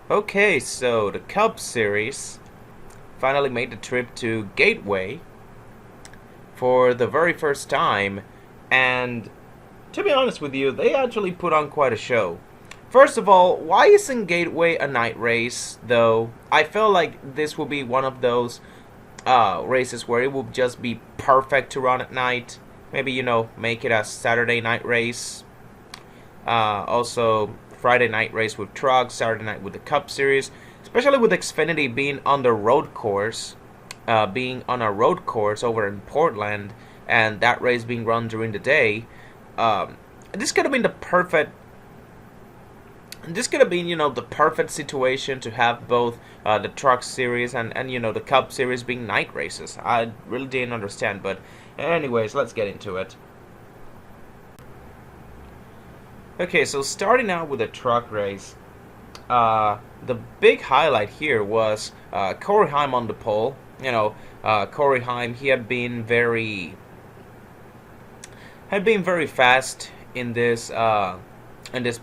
Okay, so the Cup Series finally made the trip to Gateway for the very first time, and to be honest with you, they actually put on quite a show. First of all, why isn't Gateway a night race, though? I feel like this will be one of those races where it will just be perfect to run at night. Maybe, make it a Saturday night race. Also, Friday night race with trucks, Saturday night with the Cup Series, especially with Xfinity being on the road course, being on a road course over in Portland, and that race being run during the day. Um, this could have been the perfect. This could have been, the perfect situation to have both the Truck Series and the Cup Series being night races. I really didn't understand, but anyways, let's get into it. Okay, so starting out with the truck race, the big highlight here was Corey Heim on the pole. Corey Heim, he had been very fast in this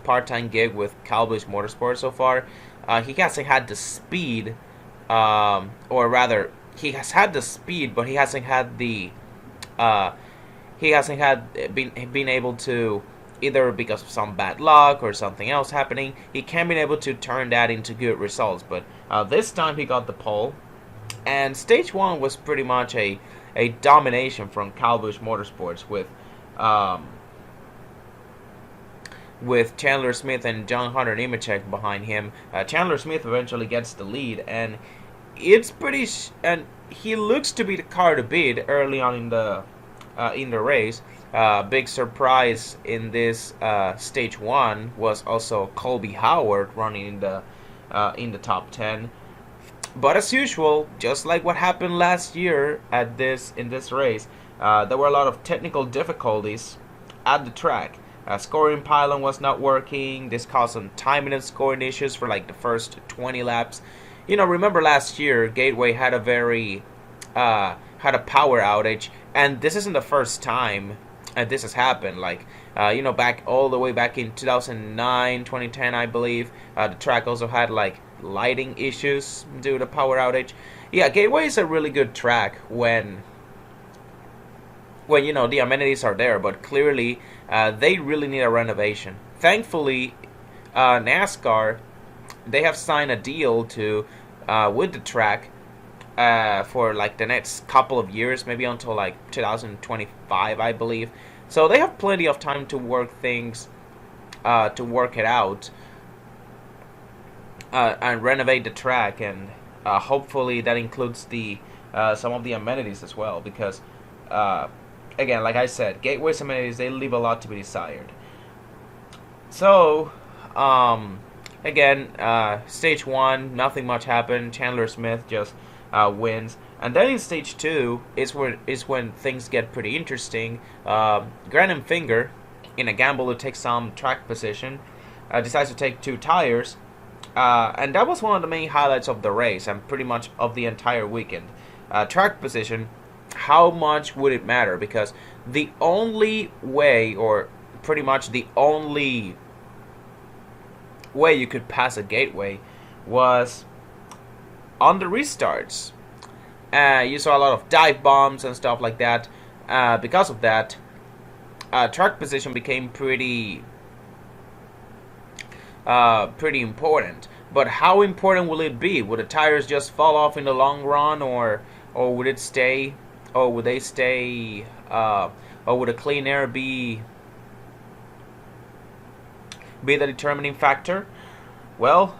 part-time gig with Cowboys Motorsports so far. He hasn't had the speed, or rather, he has had the speed, but uh, he hasn't had been able to, either because of some bad luck or something else happening. He can't been able to turn that into good results. But this time he got the pole, and stage one was pretty much a domination from Cowboys Motorsports um, with Chandler Smith and John Hunter Nemechek behind him. Chandler Smith eventually gets the lead, and it's pretty and he looks to be the car to beat early on in the race. Big surprise in this stage one was also Colby Howard running in the top 10. But as usual, just like what happened last year in this race, there were a lot of technical difficulties at the track. Scoring pylon was not working. This caused some timing and scoring issues for like the first 20 laps. Remember last year, Gateway had a power outage, and this isn't the first time this has happened. Like, back all the way back in 2009, 2010, I believe, the track also had like lighting issues due to power outage. Yeah, Gateway is a really good track when the amenities are there, but clearly they really need a renovation. Thankfully, NASCAR, they have signed a deal to with the track for like the next couple of years, maybe until like 2025, I believe. So they have plenty of time to work it out, and renovate the track, and hopefully that includes the some of the amenities as well, because uh, again, like I said, Gateway's amenities, they leave a lot to be desired. So, again, stage one, nothing much happened. Chandler Smith just wins, and then in stage two is when things get pretty interesting. Graham Finger, in a gamble to take some track position, decides to take two tires, and that was one of the main highlights of the race and pretty much of the entire weekend. Track position, how much would it matter? Because the only way, or pretty much the only way you could pass a Gateway, was on the restarts. You saw a lot of dive bombs and stuff like that. Because of that, track position became pretty important. But how important will it be? Would the tires just fall off in the long run, or would it stay, or would they stay, or would a clean air be the determining factor? Well,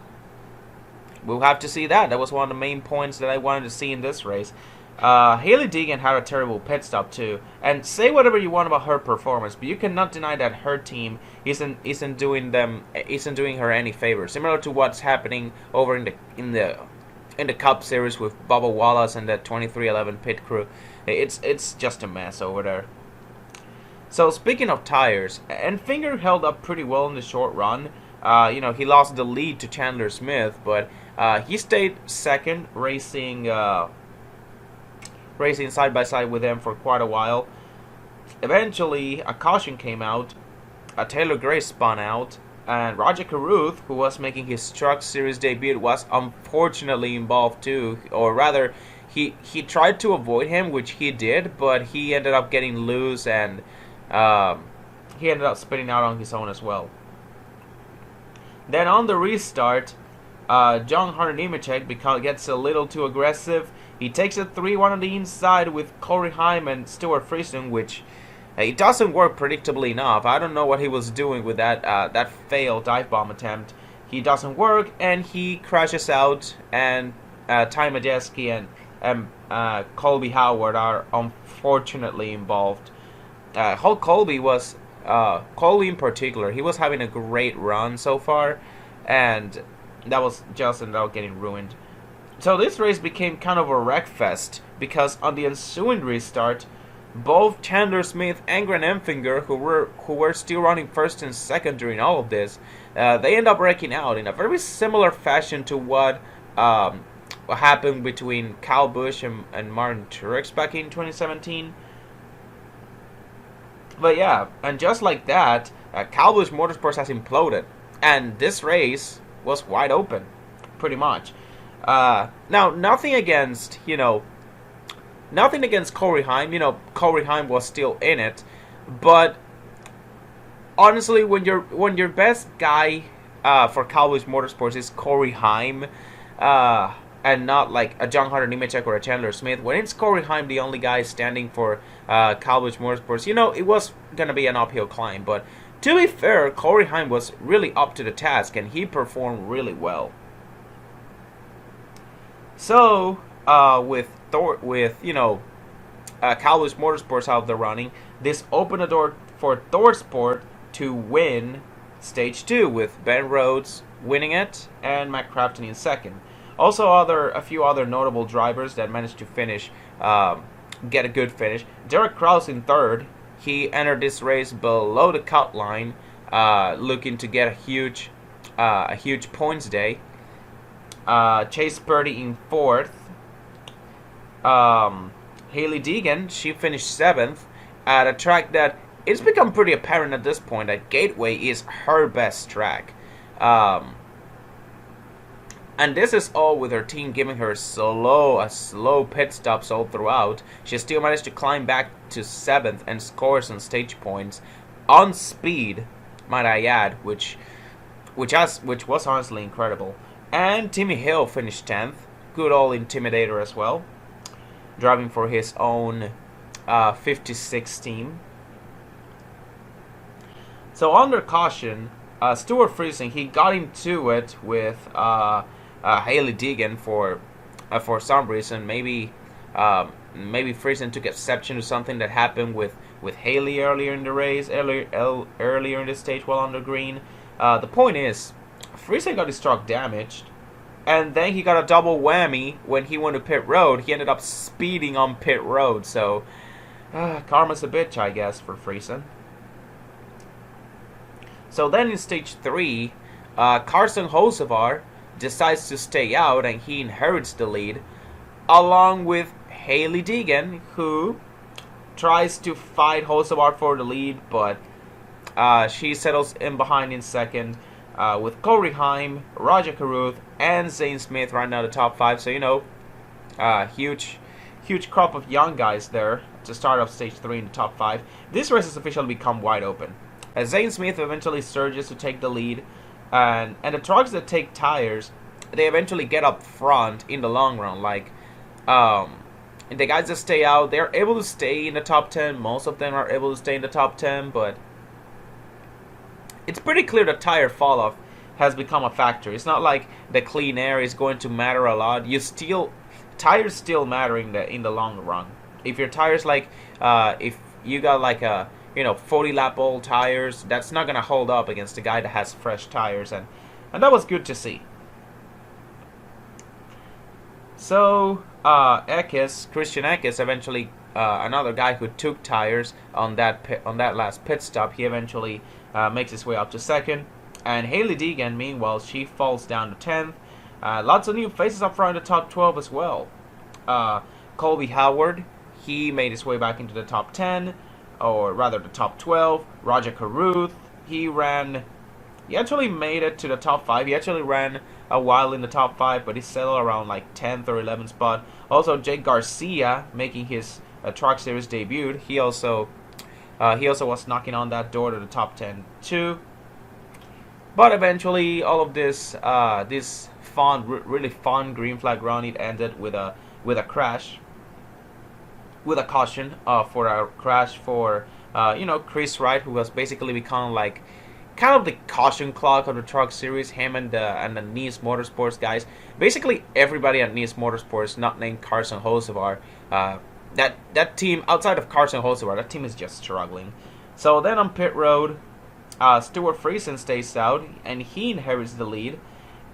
we'll have to see that. That was one of the main points that I wanted to see in this race. Hailie Deegan had a terrible pit stop too, and say whatever you want about her performance, but you cannot deny that her team isn't doing her any favors. Similar to what's happening over in the Cup Series with Bubba Wallace and the 2311 pit crew. It's just a mess over there. So speaking of tires, and Finger held up pretty well in the short run. He lost the lead to Chandler Smith, but he stayed second, racing side by side with them for quite a while. Eventually, a caution came out. Taylor Gray spun out, And Roger Carruth, who was making his Truck Series debut, was unfortunately involved too, or rather, he tried to avoid him, which he did, but he ended up getting loose and um, he ended up spinning out on his own as well. Then on the restart, John Hunter Nemechek gets a little too aggressive. He takes a 3-1 on the inside with Corey Heim and Stuart Friesen, which it doesn't work predictably enough. I don't know what he was doing with that failed dive bomb attempt. He doesn't work, and he crashes out, and Ty Majeski and Colby Howard are unfortunately involved. Hulk Colby was Colby in particular. He was having a great run so far, and that was just ended up getting ruined. So this race became kind of a wreck fest because on the ensuing restart, both Chandler Smith and Grant Enfinger, who were still running first and second during all of this, they end up wrecking out in a very similar fashion to what happened between Kyle Busch and Martin Truex back in 2017. But yeah, and just like that, Kyle Busch Motorsports has imploded, and this race was wide open, pretty much. Now, nothing against Corey Heim. Corey Heim was still in it, but honestly, when your best guy for Kyle Busch Motorsports is Corey Heim, and not like a John Hunter Nemechek or a Chandler Smith, when it's Corey Heim the only guy standing for Kyle Busch Motorsports, it was gonna be an uphill climb. But to be fair, Corey Heim was really up to the task, and he performed really well. So, with Kyle Busch Motorsports out of the running, this opened the door for ThorSport to win Stage 2, with Ben Rhodes winning it and Matt Crafton in second. Also, a few other notable drivers that managed to finish, get a good finish. Derek Kraus in third. He entered this race below the cut line, looking to get a huge points day. Chase Purdy in fourth. Hailie Deegan, she finished seventh at a track that it's become pretty apparent at this point that Gateway is her best track. And this is all with her team giving her slow pit stops all throughout. She still managed to climb back to 7th and score some stage points on speed, might I add, which was honestly incredible. And Timmy Hill finished 10th, good old Intimidator as well, driving for his own 56 team. So under caution, Stuart Friesen, he got into it with Hailie Deegan for some reason. Maybe Friesen took exception to something that happened with Hailie earlier in the race, earlier in the stage while under green. The point is, Friesen got his truck damaged, and then he got a double whammy when he went to pit road. He ended up speeding on pit road, so karma's a bitch, I guess, for Friesen. So then in stage 3, Carson Hocevar decides to stay out, and he inherits the lead, along with Hailie Deegan, who tries to fight Hocevar for the lead, but she settles in behind in second, with Corey Heim, Roger Carruth, and Zane Smith running out of the top 5. So, huge crop of young guys there to start off stage 3 in the top 5. This race has officially become wide open, as Zane Smith eventually surges to take the lead, and the trucks that take tires, they eventually get up front in the long run. Like, the guys that stay out, they're able to stay in the top 10. Most of them are able to stay in the top 10, but it's pretty clear that tire fall-off has become a factor. It's not like the clean air is going to matter a lot. Tires still matter in the long run. If your tires, like, if you got like a 40 lap old tires, that's not gonna hold up against a guy that has fresh tires, and that was good to see. So Christian Eckes, eventually another guy who took tires on that last pit stop, he eventually makes his way up to second. And Hailie Deegan, meanwhile, she falls down to 10th. Lots of new faces up front in the top 12 as well. Colby Howard, he made his way back into the top 10, or rather the top 12. Roger Carruth, he ran He actually made it to the top 5. He actually ran a while in the top 5, but he settled around like 10th or 11th spot. Also, Jake Garcia making his Truck Series debut. He also was knocking on that door to the top 10 too. But eventually, all of this fun, really fun green flag run, it ended with a crash, with a caution for a crash for Chris Wright, who was basically become like kind of the caution clock of the Truck Series. Him and the Nice Motorsports guys, basically everybody at Nice Motorsports, not named Carson Hocevar. That team outside of Carson Hocevar, that team is just struggling. So then on pit road, Stuart Friesen stays out and he inherits the lead,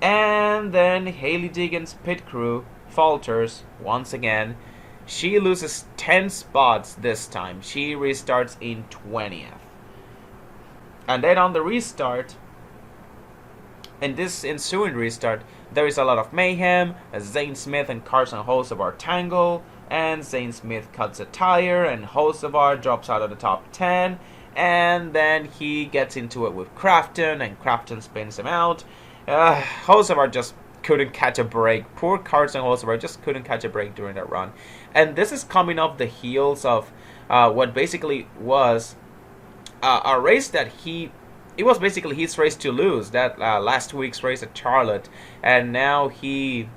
and then Haley Diggins' pit crew falters once again. She loses 10 spots this time. She restarts in 20th. And then on the restart, in this ensuing restart, there is a lot of mayhem as Zane Smith and Carson Hocevar tangle, and Zane Smith cuts a tire and Hocevar drops out of the top 10, and then he gets into it with Crafton and Crafton spins him out. Hocevar just couldn't catch a break. Poor Carson Hocevar just couldn't catch a break during that run. And this is coming off the heels of what basically was a race that it was basically his race to lose, that last week's race at Charlotte. And now he,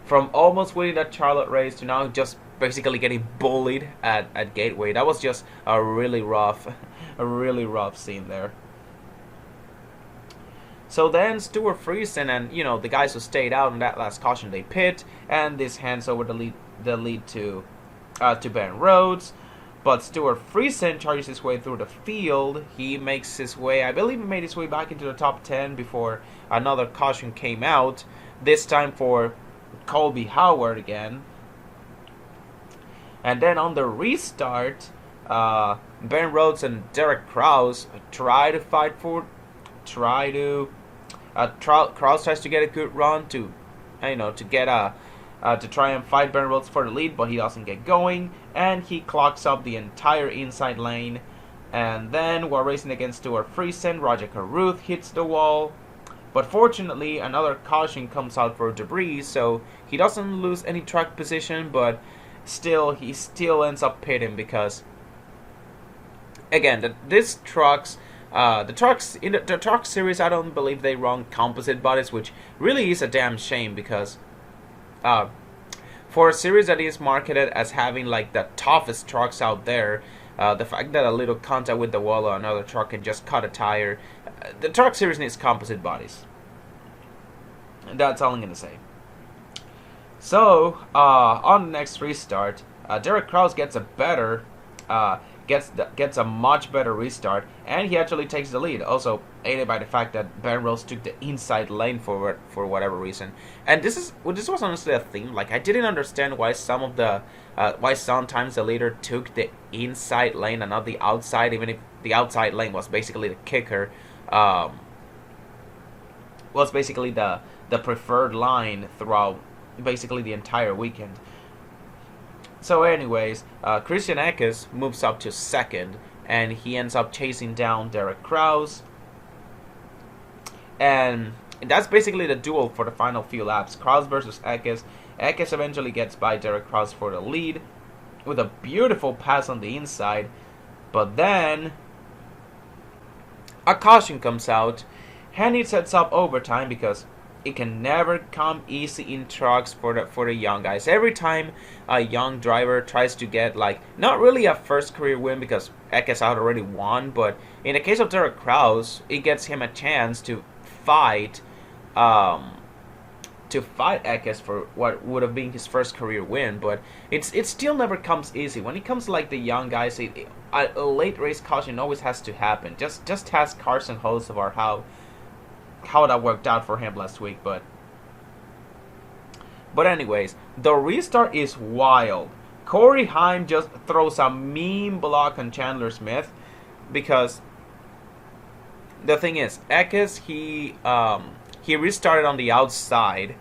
from almost winning that Charlotte race to now just basically getting bullied at Gateway. That was just a really rough scene there. So then Stuart Friesen and the guys who stayed out in that last caution, they pit, and this hands over the lead to Ben Rhodes. But Stuart Friesen charges his way through the field. He makes his way, I believe he made his way back into the top 10 before another caution came out, this time for Colby Howard again. And then on the restart, Ben Rhodes and Derek Krause try to fight for, Krause tries to get a good run to try and fight Ben Rhodes for the lead, but he doesn't get going, and he clogs up the entire inside lane. And then while racing against Stuart Friesen, Roger Carruth hits the wall, but fortunately another caution comes out for debris, so he doesn't lose any track position, but he still ends up pitting because, again, the trucks in the Truck Series, I don't believe they run composite bodies, which really is a damn shame because for a series that is marketed as having like the toughest trucks out there, the fact that a little contact with the wall or another truck can just cut a tire, the Truck Series needs composite bodies. And that's all I'm gonna say. So on the next restart, Derek Krause gets a much better restart, and he actually takes the lead. Also aided by the fact that Ben Rhodes took the inside lane for whatever reason. And this was honestly a theme. Like, I didn't understand why why sometimes the leader took the inside lane and not the outside, even if the outside lane was basically the kicker. Was basically the preferred line throughout basically the entire weekend. So anyways, Christian Eckes moves up to second, and he ends up chasing down Derek Krause. And that's basically the duel for the final few laps. Krause versus Eckes. Eckes eventually gets by Derek Krause for the lead with a beautiful pass on the inside. But then a caution comes out, and it sets up overtime because it can never come easy in trucks for the young guys. Every time a young driver tries to get, like, not really a first career win because Eckes had already won, but in the case of Derek Krause, it gets him a chance to fight Eckes for what would have been his first career win. But it still never comes easy. When it comes to like the young guys, a late race caution always has to happen. Just ask Carson Hocevar how that worked out for him last week. But anyways, the restart is wild. Corey Heim just throws a mean block on Chandler Smith because the thing is, Eckes, he restarted on the outside,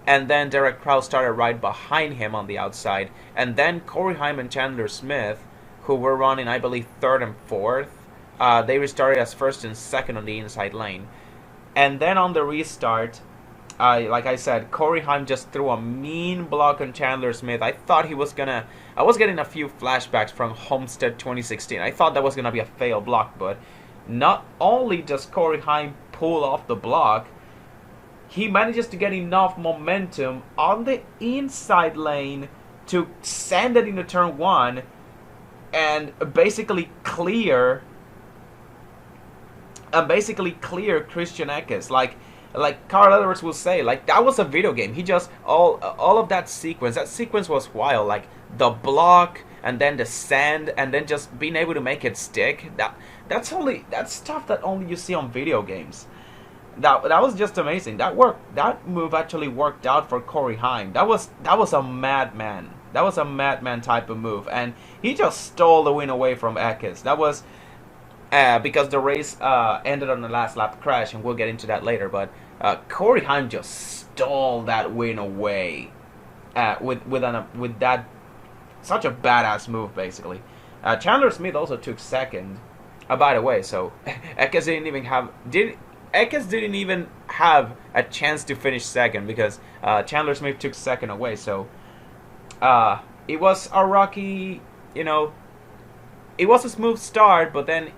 and then Derek Krause started right behind him on the outside, and then Corey Heim and Chandler Smith, who were running, I believe, third and fourth, they restarted as first and second on the inside lane. And then on the restart, like I said, Corey Heim just threw a mean block on Chandler Smith. I thought he was gonna. I was getting a few flashbacks from Homestead 2016. I thought that was gonna be a fail block, but not only does Corey Heim pull off the block, he manages to get enough momentum on the inside lane to send it into turn one and basically clear Christian Eckes. Like Carl Edwards will say, like, that was a video game. He just all of that sequence was wild. Like the block and then the send and then just being able to make it stick. That's stuff that only you see on video games. That was just amazing. That move actually worked out for Corey Heim. That was a madman. That was a madman type of move, and he just stole the win away from Eckes. That was because the race ended on the last lap crash, and we'll get into that later. But Corey Heim just stole that win away with that such a badass move, basically. Chandler Smith also took second. By the way, so Eckes didn't even have a chance to finish second because Chandler Smith took second away. So it was a rocky, it was a smooth start, but then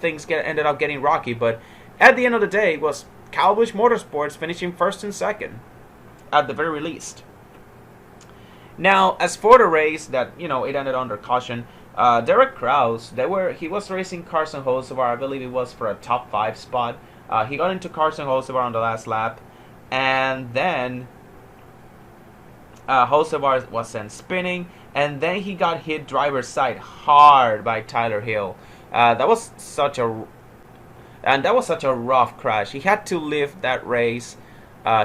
things ended up getting rocky. But at the end of the day, it was Kyle Busch Motorsports finishing first and second, at the very least. Now, as for the race, that it ended under caution. Derek Kraus, he was racing Carson Hocevar. I believe it was for a top 5 spot. He got into Carson Hocevar on the last lap, and then Hocevar was sent spinning, and then he got hit driver's side hard by Tyler Hill. That was such a rough crash. He had to leave that race.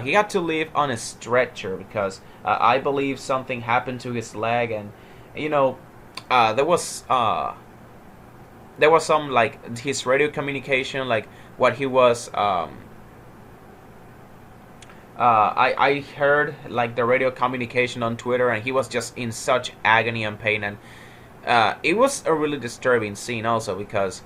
He had to leave on a stretcher because I believe something happened to his leg, and there was some, like, his radio communication, like what he was. I heard, like, the radio communication on Twitter, and he was just in such agony and pain, and it was a really disturbing scene also because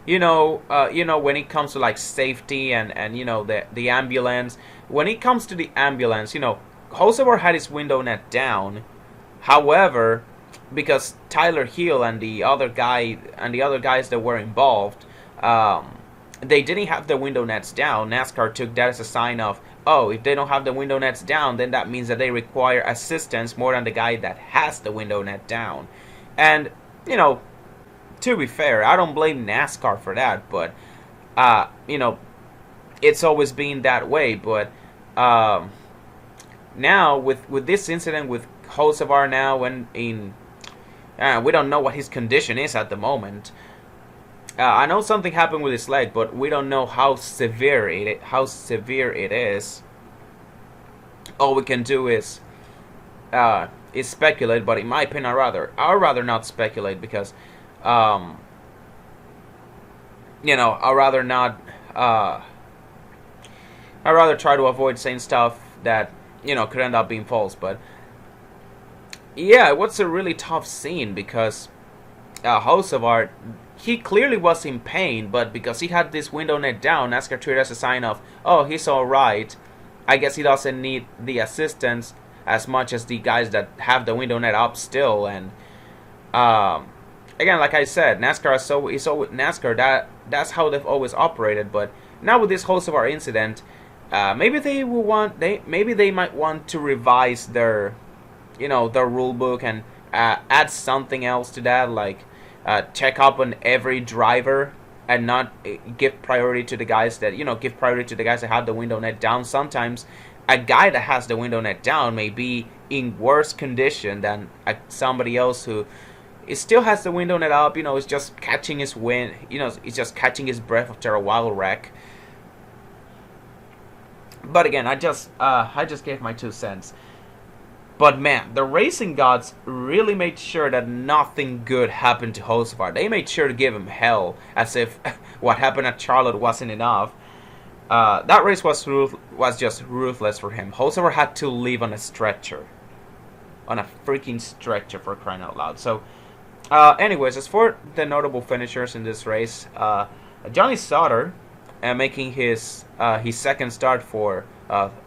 when it comes to, like, safety and the ambulance, when it comes to the ambulance, Hocevar had his window net down. However, because Tyler Hill and the other guys that were involved, they didn't have the window nets down. NASCAR took that as a sign of, if they don't have the window nets down, then that means that they require assistance more than the guy that has the window net down. And to be fair, I don't blame NASCAR for that, but it's always been that way. But now with this incident with Hocevar now, we don't know what his condition is at the moment. I know something happened with his leg, but we don't know how severe it is. All we can do is speculate. But in my opinion, I'd rather not speculate because I'd rather not. I'd rather try to avoid saying stuff that could end up being false. But yeah, it was a really tough scene because Hocevar, he clearly was in pain, but because he had this window net down, NASCAR treated as a sign of, he's alright. I guess he doesn't need the assistance as much as the guys that have the window net up still. And again, like I said, NASCAR, that's how they've always operated. But now with this Hocevar incident, maybe they might want to revise their rule book and add something else to that, like check up on every driver and not give priority to the guys that have the window net down. Sometimes a guy that has the window net down may be in worse condition than somebody else who still has the window net up. Is just catching his wind. Is just catching his breath after a wild wreck. But again, I just gave my 2 cents. But man, the racing gods really made sure that nothing good happened to Hocevar. They made sure to give him hell, as if what happened at Charlotte wasn't enough. That race was just ruthless for him. Hocevar had to leave on a stretcher. On a freaking stretcher, for crying out loud. So, Anyways, as for the notable finishers in this race, Johnny Sauter, making his second start for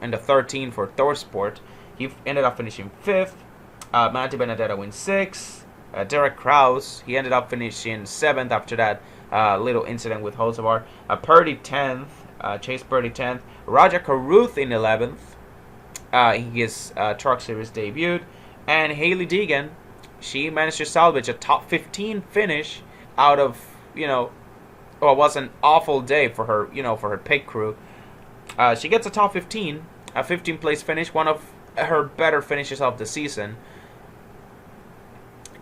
in the 13 for ThorSport, he ended up finishing fifth. Matty Benedetto wins sixth. Derek Kraus, he ended up finishing seventh after that little incident with Hocevar. Purdy 10th, Chase Purdy 10th. Raja Caruth in 11th. His Truck Series debut. And Haley Deegan, she managed to salvage a top 15 finish out of, well, it was an awful day for her, for her pit crew. She gets a top 15, a 15th place finish, one of her better finishes of the season.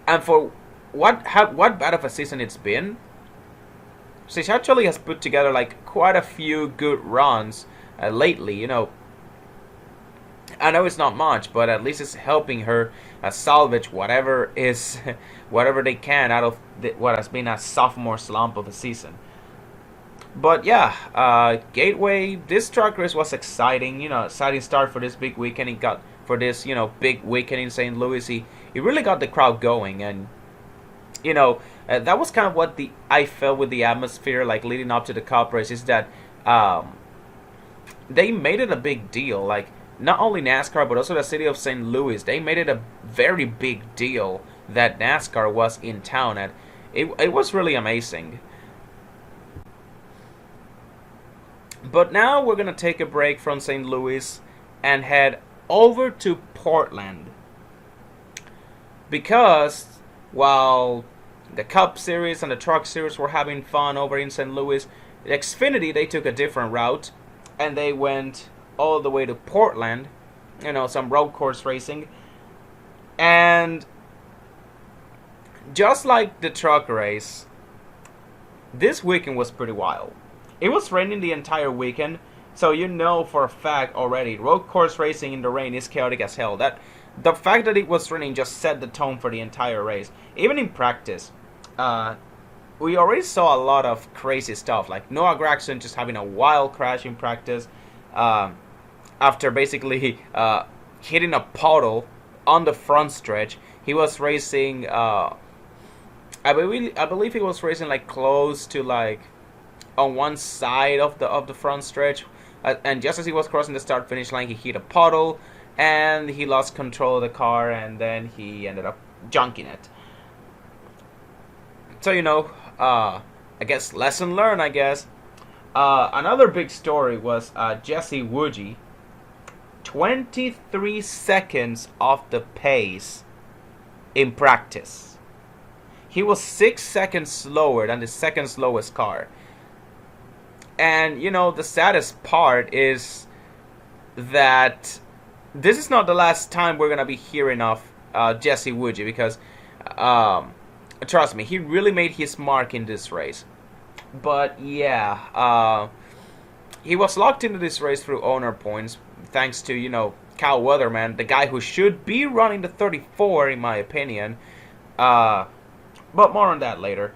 And for what bad of a season it's been, she actually has put together like quite a few good runs lately. I know it's not much, but at least it's helping her salvage whatever they can out of what has been a sophomore slump of a season. But yeah, Gateway, this truck race was exciting. Exciting start for this big weekend. It got for this big weekend in St. Louis. He really got the crowd going, and that was kind of what I felt with the atmosphere like leading up to the Cup race, is that they made it a big deal. Like, not only NASCAR but also the city of St. Louis, they made it a very big deal that NASCAR was in town, and it was really amazing. But now we're gonna take a break from St. Louis and head over to Portland, because while the Cup Series and the Truck Series were having fun over in St. Louis, Xfinity, they took a different route, and they went all the way to Portland, some road course racing. And just like the truck race, this weekend was pretty wild. It was raining the entire weekend, so for a fact already, road course racing in the rain is chaotic as hell. That the fact that it was raining just set the tone for the entire race. Even in practice, we already saw a lot of crazy stuff, like Noah Gragson just having a wild crash in practice after basically hitting a puddle on the front stretch. He was racing, I believe he was racing like close to like on one side of the front stretch, and just as he was crossing the start finish line, he hit a puddle and he lost control of the car, and then he ended up junking it. So I guess lesson learned. I guess another big story was Jesse Woodgie, 23 seconds off the pace in practice. He was 6 seconds slower than the second slowest car. And, the saddest part is that this is not the last time we're going to be hearing of Jesse Woodgie, because, trust me, he really made his mark in this race. But, yeah, he was locked into this race through owner points, thanks to, Cal Weatherman, the guy who should be running the 34, in my opinion. But more on that later.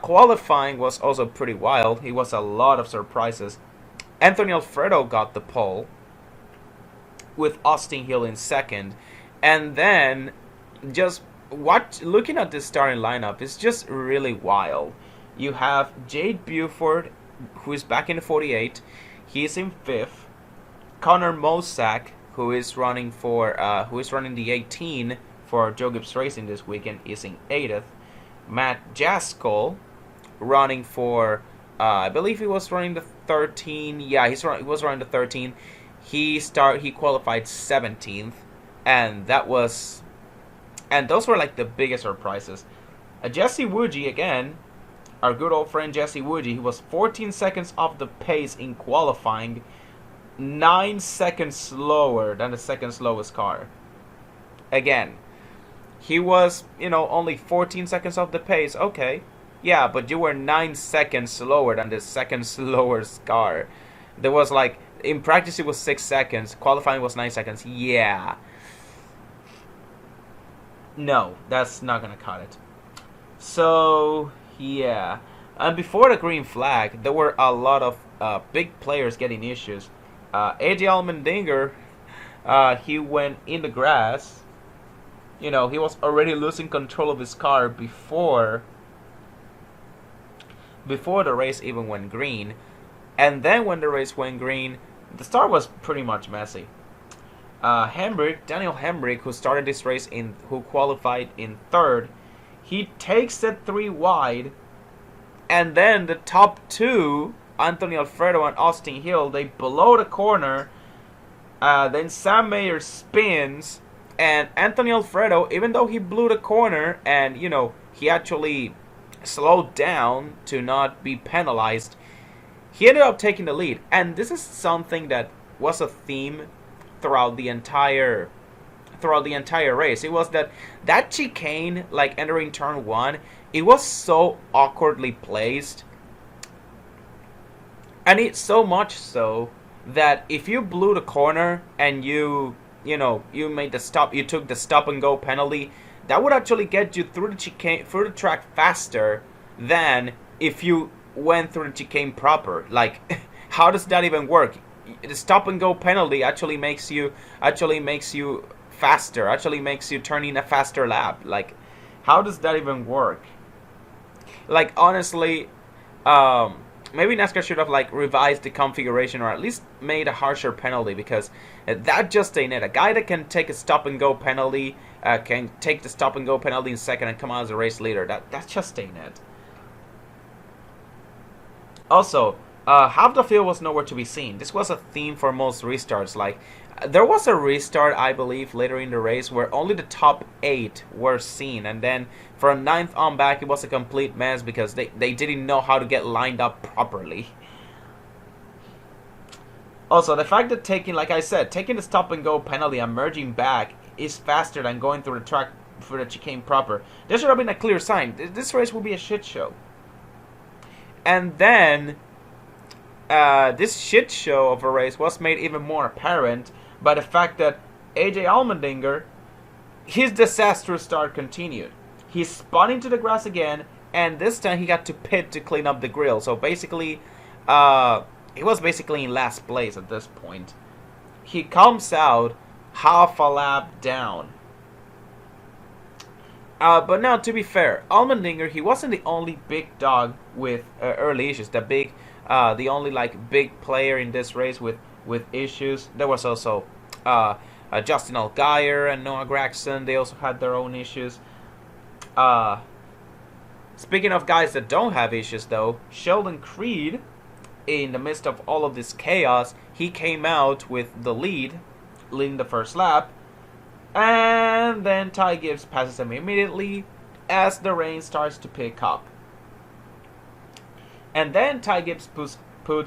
Qualifying was also pretty wild. It was a lot of surprises. Anthony Alfredo got the pole, with Austin Hill in second. And then, just looking at this starting lineup is just really wild. You have Jade Buford, who is back in the 48. He's in fifth. Connor Mosack, who is running the 18 for Joe Gibbs Racing this weekend, is in 8th. Matt Jaskol, running for, I believe he was running the 13. Yeah, he was running the 13. He qualified 17th, and those were like the biggest surprises. Jesse Woodgie again, our good old friend Jesse Woodgie, he was 14 seconds off the pace in qualifying, 9 seconds slower than the second slowest car. Again, he was, only 14 seconds off the pace. Okay. Yeah, but you were 9 seconds slower than the second slowest car. There was like, in practice it was 6 seconds. Qualifying was 9 seconds. Yeah. No, that's not going to cut it. So, yeah. And before the green flag, there were a lot of big players getting issues. AJ Allmendinger, he went in the grass he was already losing control of his car before the race even went green. And then when the race went green, the start was pretty much messy. Daniel Hemrick, who started this race who qualified in third, he takes it 3 wide, and then the top two, Anthony Alfredo and Austin Hill, they blow the corner. Then Sam Mayer spins, and Anthony Alfredo, even though he blew the corner and he actually slowed down to not be penalized, he ended up taking the lead. And this is something that was a theme throughout the entire race. It was that chicane, like entering turn 1, it was so awkwardly placed, and it's so much so that if you blew the corner and you made the stop, you took the stop and go penalty, that would actually get you through the track faster than if you went through the chicane proper. Like, how does that even work? The stop and go penalty actually makes you faster, actually makes you turn in a faster lap. Like, how does that even work? Like, honestly, maybe NASCAR should have revised the configuration, or at least made a harsher penalty, because that just ain't it. A guy that can take a stop and go penalty can take the stop and go penalty in second and come out as a race leader. That just ain't it. Also, half the field was nowhere to be seen. This was a theme for most restarts. There was a restart, I believe, later in the race where only the top 8 were seen, and then from 9th on back, it was a complete mess because they didn't know how to get lined up properly. Also, the fact that taking the stop and go penalty and merging back is faster than going through the track for the chicane proper. There should have been a clear sign. This race will be a shit show. And then this shit show of a race was made even more apparent by the fact that AJ Allmendinger, his disastrous start continued. He spun into the grass again, and this time he got to pit to clean up the grill. So basically, he was basically in last place at this point. He comes out half a lap down. But now, to be fair, Allmendinger, he wasn't the only big dog with early issues. The only big player in this race with issues. There was also Justin Allgaier and Noah Gragson. They also had their own issues. Speaking of guys that don't have issues, though, Sheldon Creed, in the midst of all of this chaos, he came out with the leading the first lap, and then Ty Gibbs passes him immediately as the rain starts to pick up. And then Ty Gibbs puts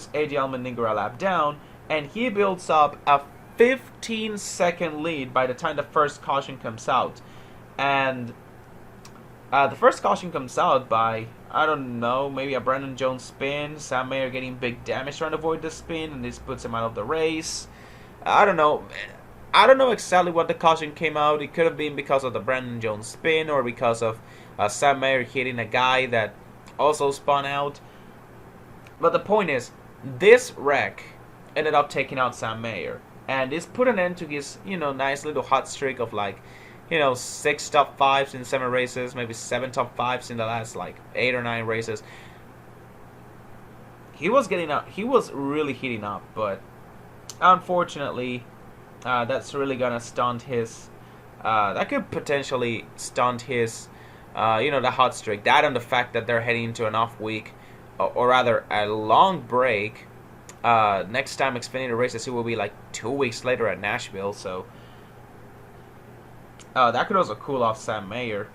AJ Allmendinger a lap down, and he builds up a 15-second lead by the time the first caution comes out. And the first caution comes out by, I don't know, maybe a Brandon Jones spin, Sam Mayer getting big damage trying to avoid the spin, and this puts him out of the race. I don't know exactly what the caution came out. It could have been because of the Brandon Jones spin, or because of Sam Mayer hitting a guy that also spun out. But the point is, this wreck ended up taking out Sam Mayer, and this put an end to his, nice little hot streak of 6 top 5s in 7 races, maybe 7 top 5s in the last 8 or 9 races. He was getting up. He was really heating up, but unfortunately, that's really gonna stunt his. That could potentially stunt his, the hot streak. That and the fact that they're heading into an off week, or rather a long break. Next time Xfinity races, it will be 2 weeks later at Nashville. So that could also cool off Sam Mayer.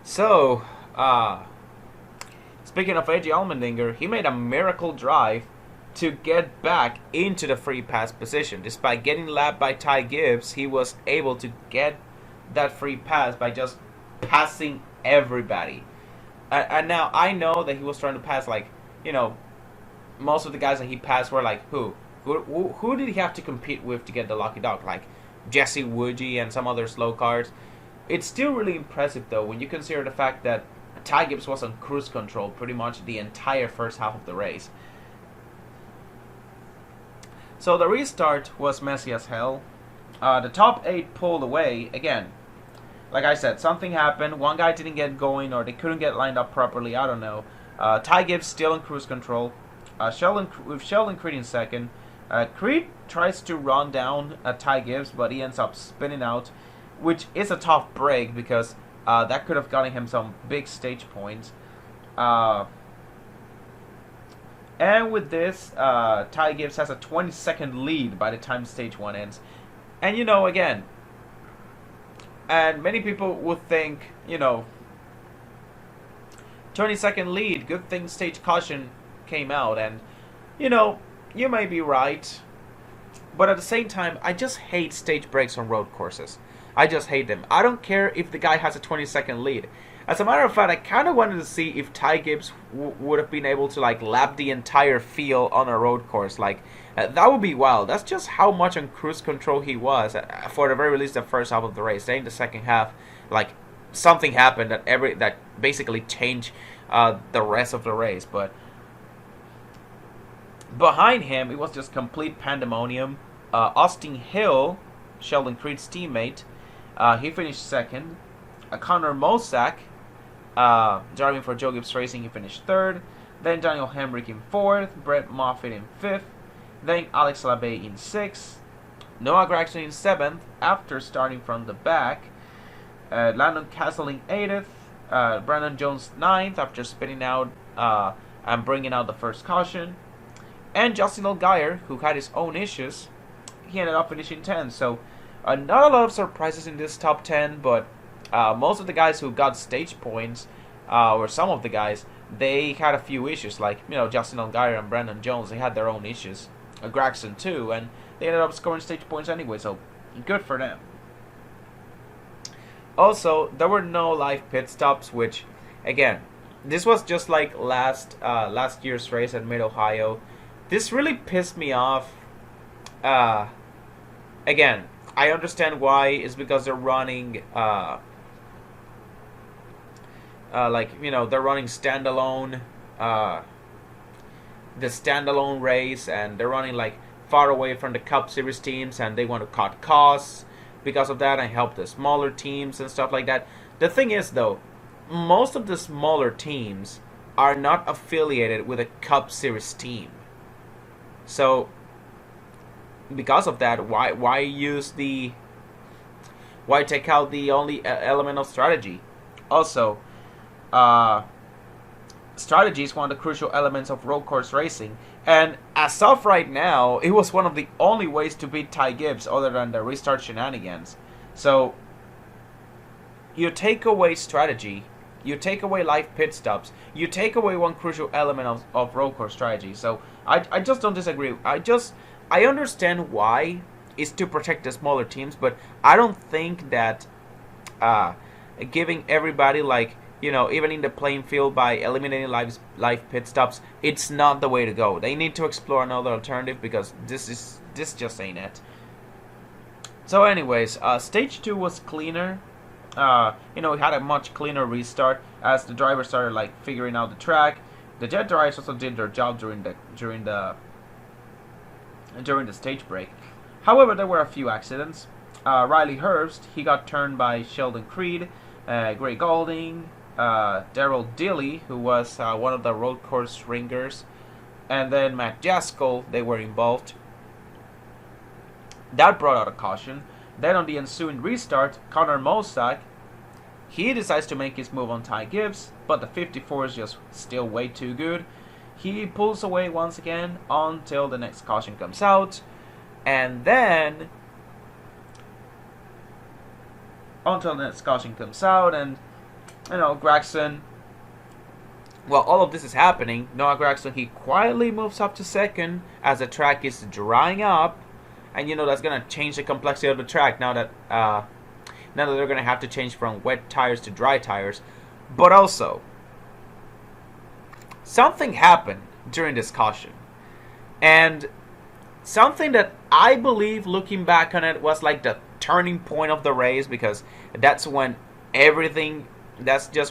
So, speaking of AJ Allmendinger, he made a miracle drive to get back into the free pass position. Despite getting lapped by Ty Gibbs, he was able to get that free pass by just passing everybody. And now I know that he was trying to pass most of the guys that he passed were who did he have to compete with to get the lucky dog? Jesse Woodgie and some other slow cars. It's still really impressive though when you consider the fact that Ty Gibbs was on cruise control pretty much the entire first half of the race. So the restart was messy as hell. The top 8 pulled away again. Like I said, something happened. One guy didn't get going, or they couldn't get lined up properly. I don't know. Ty Gibbs still in cruise control. With Sheldon Creed in second. Creed tries to run down Ty Gibbs, but he ends up spinning out, which is a tough break because that could have gotten him some big stage points. And with this, Ty Gibbs has a 20-second lead by the time stage 1 ends. And again, and many people would think, 20-second lead, good thing stage caution came out. And, you may be right. But at the same time, I just hate stage breaks on road courses. I just hate them. I don't care if the guy has a 20-second lead. As a matter of fact, I kind of wanted to see if Ty Gibbs would have been able to lap the entire field on a road course. That would be wild. That's just how much on cruise control he was for the very least the first half of the race. Then in the second half, something happened that basically changed the rest of the race. But behind him, it was just complete pandemonium. Austin Hill, Sheldon Creed's teammate, he finished second. Connor Mosak, driving for Joe Gibbs Racing, he finished third. Then Daniel Hemrick in fourth. Brett Moffitt in fifth. Then Alex Labbe in sixth. Noah Gragson in seventh after starting from the back. Landon Castle in eighth. Brandon Jones ninth after spinning out and bringing out the first caution. And Justin Allgaier, who had his own issues, he ended up finishing 10th. So not a lot of surprises in this top 10, but most of the guys who got stage points, or some of the guys, they had a few issues. Justin Allgaier and Brandon Jones, they had their own issues. Gragson too, and they ended up scoring stage points anyway, so good for them. Also, there were no live pit stops, which, again, this was just like last year's race at Mid-Ohio. This really pissed me off. Again, I understand why. It's because they're running, they're running standalone, the standalone race, and they're running far away from the Cup Series teams, and they want to cut costs because of that and help the smaller teams and stuff like that. The thing is, though, most of the smaller teams are not affiliated with a Cup Series team. So, because of that, why take out the only element of strategy? Also, strategy is one of the crucial elements of road course racing, and as of right now, it was one of the only ways to beat Ty Gibbs other than the restart shenanigans. So, you take away strategy, you take away live pit stops, you take away one crucial element of road course strategy. So, I just don't disagree. I understand why it's to protect the smaller teams, but I don't think that giving everybody even in the playing field by eliminating live pit stops, it's not the way to go. They need to explore another alternative because this just ain't it. So anyways, stage 2 was cleaner. We had a much cleaner restart as the drivers started figuring out the track. The jet drivers also did their job during the stage break. However, there were a few accidents. Riley Herbst, he got turned by Sheldon Creed, Gray Golding, Daryl Dilley, who was one of the road course ringers, and then Matt Jaskell, they were involved. That brought out a caution. Then on the ensuing restart, Connor Mosak, he decides to make his move on Ty Gibbs, but the 54 is just still way too good. He pulls away once again until the next caution comes out, and then Gragson, while all of this is happening, Noah Gragson, he quietly moves up to second as the track is drying up, and that's going to change the complexity of the track now that they're going to have to change from wet tires to dry tires. But also, something happened during this caution, and something that I believe, looking back on it, was the turning point of the race, because that's just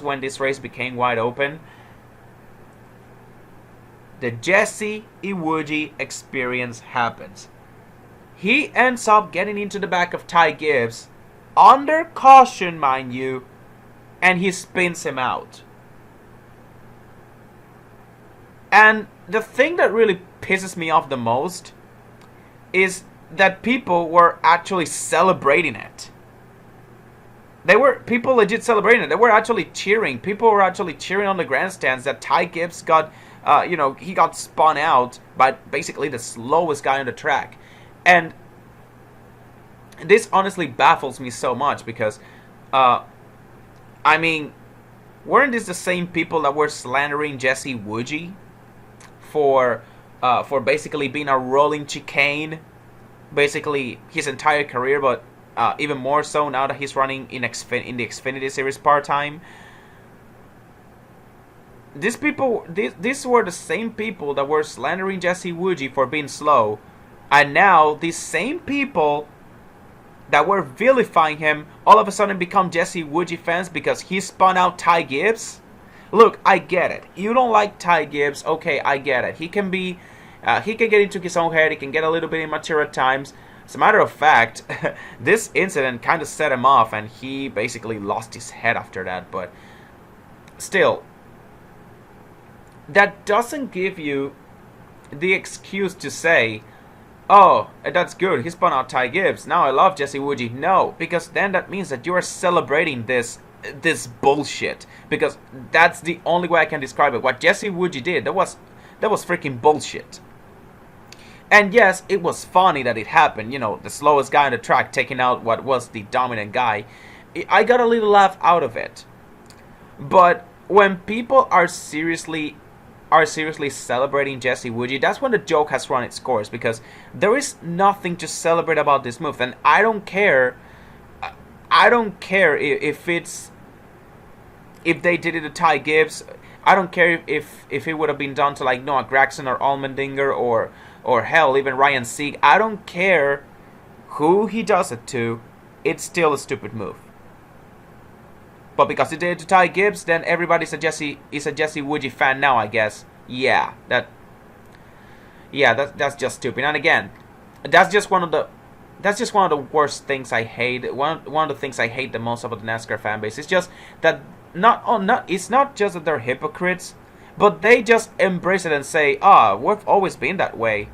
when this race became wide open. The Jesse Iwuji experience happens. He ends up getting into the back of Ty Gibbs, under caution, mind you, and he spins him out. And the thing that really pisses me off the most is that people were actually celebrating it. They were people legit celebrating it. They were actually cheering. People were actually cheering on the grandstands that Ty Gibbs got, he got spun out by basically the slowest guy on the track. And this honestly baffles me so much because, weren't these the same people that were slandering Jesse Woodgie for basically being a rolling chicane, basically his entire career, but even more so now that he's running in the Xfinity Series part-time? These were the same people that were slandering Jesse Woodgie for being slow, and now these same people that were vilifying him all of a sudden become Jesse Woodgie fans because he spun out Ty Gibbs. Look, I get it. You don't like Ty Gibbs, okay, I get it. He can get into his own head. He can get a little bit immature at times. As a matter of fact, this incident kind of set him off, and he basically lost his head after that. But still, that doesn't give you the excuse to say, oh, that's good, he spun out Ty Gibbs, now I love Jesse Woodgie. No, because then that means that you are celebrating this bullshit. Because that's the only way I can describe it. What Jesse Woodgie did, that was freaking bullshit. And yes, it was funny that it happened. The slowest guy on the track taking out what was the dominant guy. I got a little laugh out of it. But when people are seriously celebrating Jesse Woodgie, that's when the joke has run its course, because there is nothing to celebrate about this move. And I don't care if they did it to Ty Gibbs. I don't care if it would have been done to like Noah Gragson or Allmendinger or hell, even Ryan Sieg. I don't care who he does it to. It's still a stupid move. But because he did it to Ty Gibbs, then everybody's a Jesse Woodgie fan now, I guess. That's just stupid. And again, that's just one of the worst things I hate. One of the things I hate the most about the NASCAR fan base is just that it's not just that they're hypocrites, but they just embrace it and say, we've always been that way.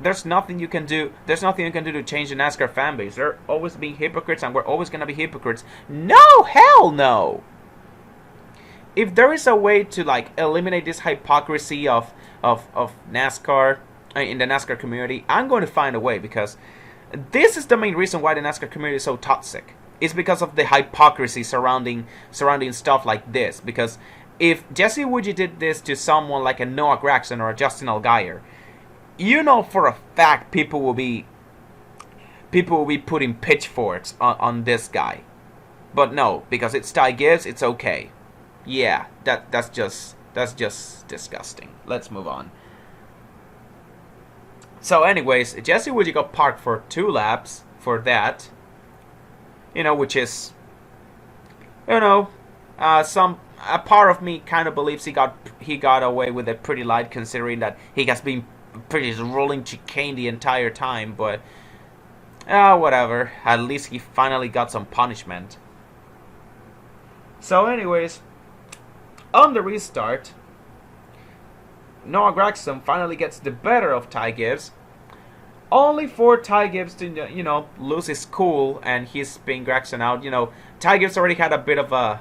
There's nothing you can do. There's nothing you can do to change the NASCAR fan base. They're always being hypocrites, and we're always gonna be hypocrites. No, hell no. If there is a way to like eliminate this hypocrisy of NASCAR in the NASCAR community, I'm going to find a way, because this is the main reason why the NASCAR community is so toxic. It's because of the hypocrisy surrounding stuff like this. Because if Jesse Woodgie did this to someone like a Noah Gragson or a Justin Allgaier, for a fact people will be putting pitchforks on this guy. But no, because it's Ty Gibbs, it's okay. Yeah, that's just disgusting. Let's move on. So anyways, Jesse Woodgie got parked for 2 laps for that. Which is, a part of me kind of believes he got away with it pretty light, considering that he has been pretty rolling chicane the entire time. But whatever. At least he finally got some punishment. So anyways, on the restart, Noah Gragson finally gets the better of Ty Gibbs, only for Ty Gibbs to, lose his cool and he's spin Gragson out. Ty Gibbs already had a bit of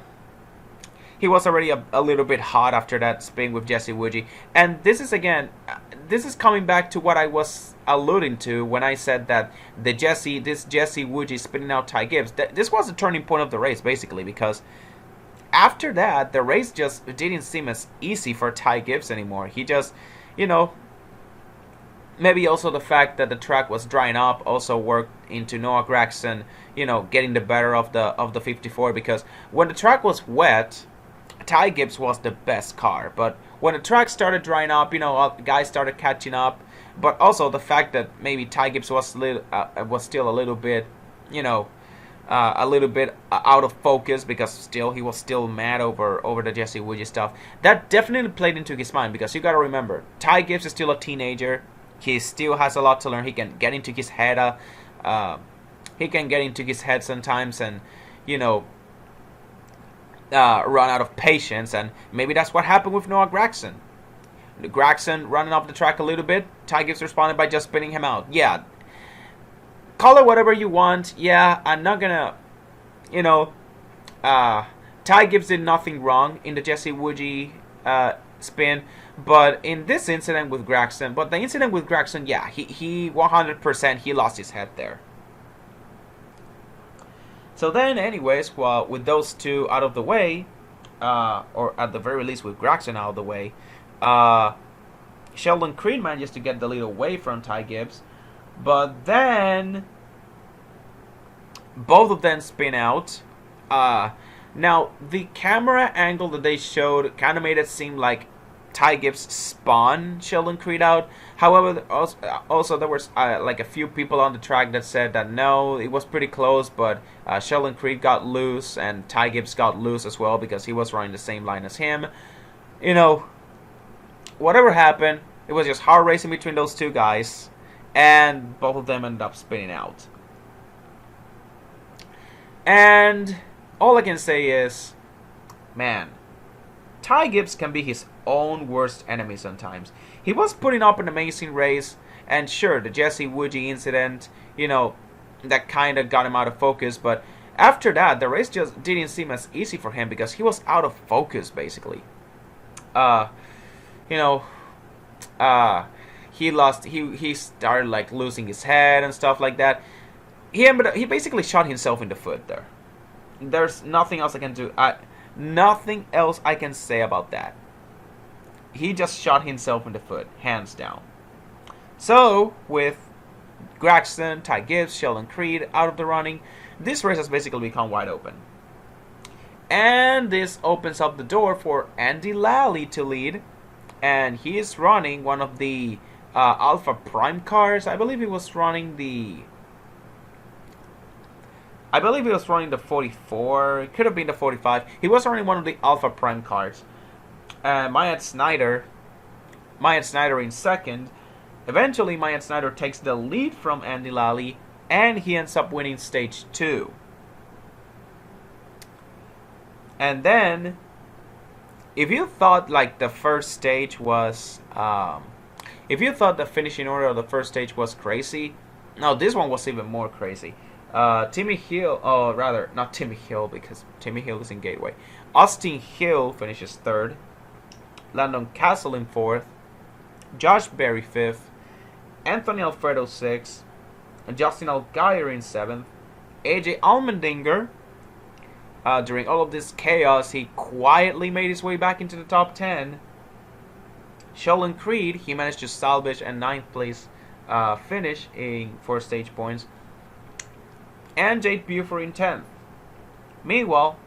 he was already a little bit hot after that spin with Jesse Woodgie. And this is coming back to what I was alluding to when I said that this Jesse Woodgie spinning out Ty Gibbs, this was the turning point of the race, basically, because after that, the race just didn't seem as easy for Ty Gibbs anymore. He just, maybe also the fact that the track was drying up also worked into Noah Gragson, getting the better of the 54, because when the track was wet, Ty Gibbs was the best car. But when the track started drying up, guys started catching up. But also the fact that maybe Ty Gibbs was still a little bit, out of focus, because he was still mad over the Jesse Woodgie stuff. That definitely played into his mind, because you got to remember, Ty Gibbs is still a teenager. He still has a lot to learn. He can get into his head. He can get into his head sometimes, and you know, run out of patience. And maybe that's what happened with Noah Gragson. Gragson running off the track a little bit. Ty Gibbs responded by just spinning him out. Yeah, call it whatever you want. Yeah, I'm not gonna, you know, Ty Gibbs did nothing wrong in the Jesse Woodgie spin, but in this incident with Gragson, yeah, he 100% he lost his head there. So then, anyways, well, with those two out of the way, or at the very least with Gragson out of the way, Sheldon Creed manages to get the lead away from Ty Gibbs, but then both of them spin out. Now, the camera angle that they showed kind of made it seem like Ty Gibbs spun Sheldon Creed out. However, also there was like a few people on the track that said that no, it was pretty close, but Sheldon Creed got loose and Ty Gibbs got loose as well because he was running the same line as him. You know, whatever happened, it was just hard racing between those two guys, and both of them ended up spinning out. And all I can say is, man, Ty Gibbs can be his own worst enemy sometimes. He was putting up an amazing race, and sure, the Jesse Woodgie incident, you know, that kind of got him out of focus, but after that, the race just didn't seem as easy for him because he was out of focus, basically. You know, he started like losing his head and stuff like that. He basically shot himself in the foot there. There's nothing else I can do. Nothing else I can say about that. He just shot himself in the foot, hands down. So, with Gragson, Ty Gibbs, Sheldon Creed out of the running, this race has basically become wide open. And this opens up the door for Andy Lally to lead. And he is running one of the Alpha Prime cars. I believe he was running the 44. It could have been the 45. He was running one of the Alpha Prime cars. Myatt Snyder in second. Eventually, Myatt Snyder takes the lead from Andy Lally, and he ends up winning stage 2. And then, if you thought like the first stage was, if you thought the finishing order of the first stage was crazy, no, this one was even more crazy. Timmy Hill, not Timmy Hill because Timmy Hill is in Gateway. Austin Hill finishes third. Landon Castle in fourth. Josh Berry fifth. Anthony Alfredo sixth. Justin Allgaier in seventh. AJ Allmendinger. During all of this chaos, he quietly made his way back into the top 10. Sheldon Creed, he managed to salvage a 9th place finish for stage points. And Jake Buford in 10th. Meanwhile,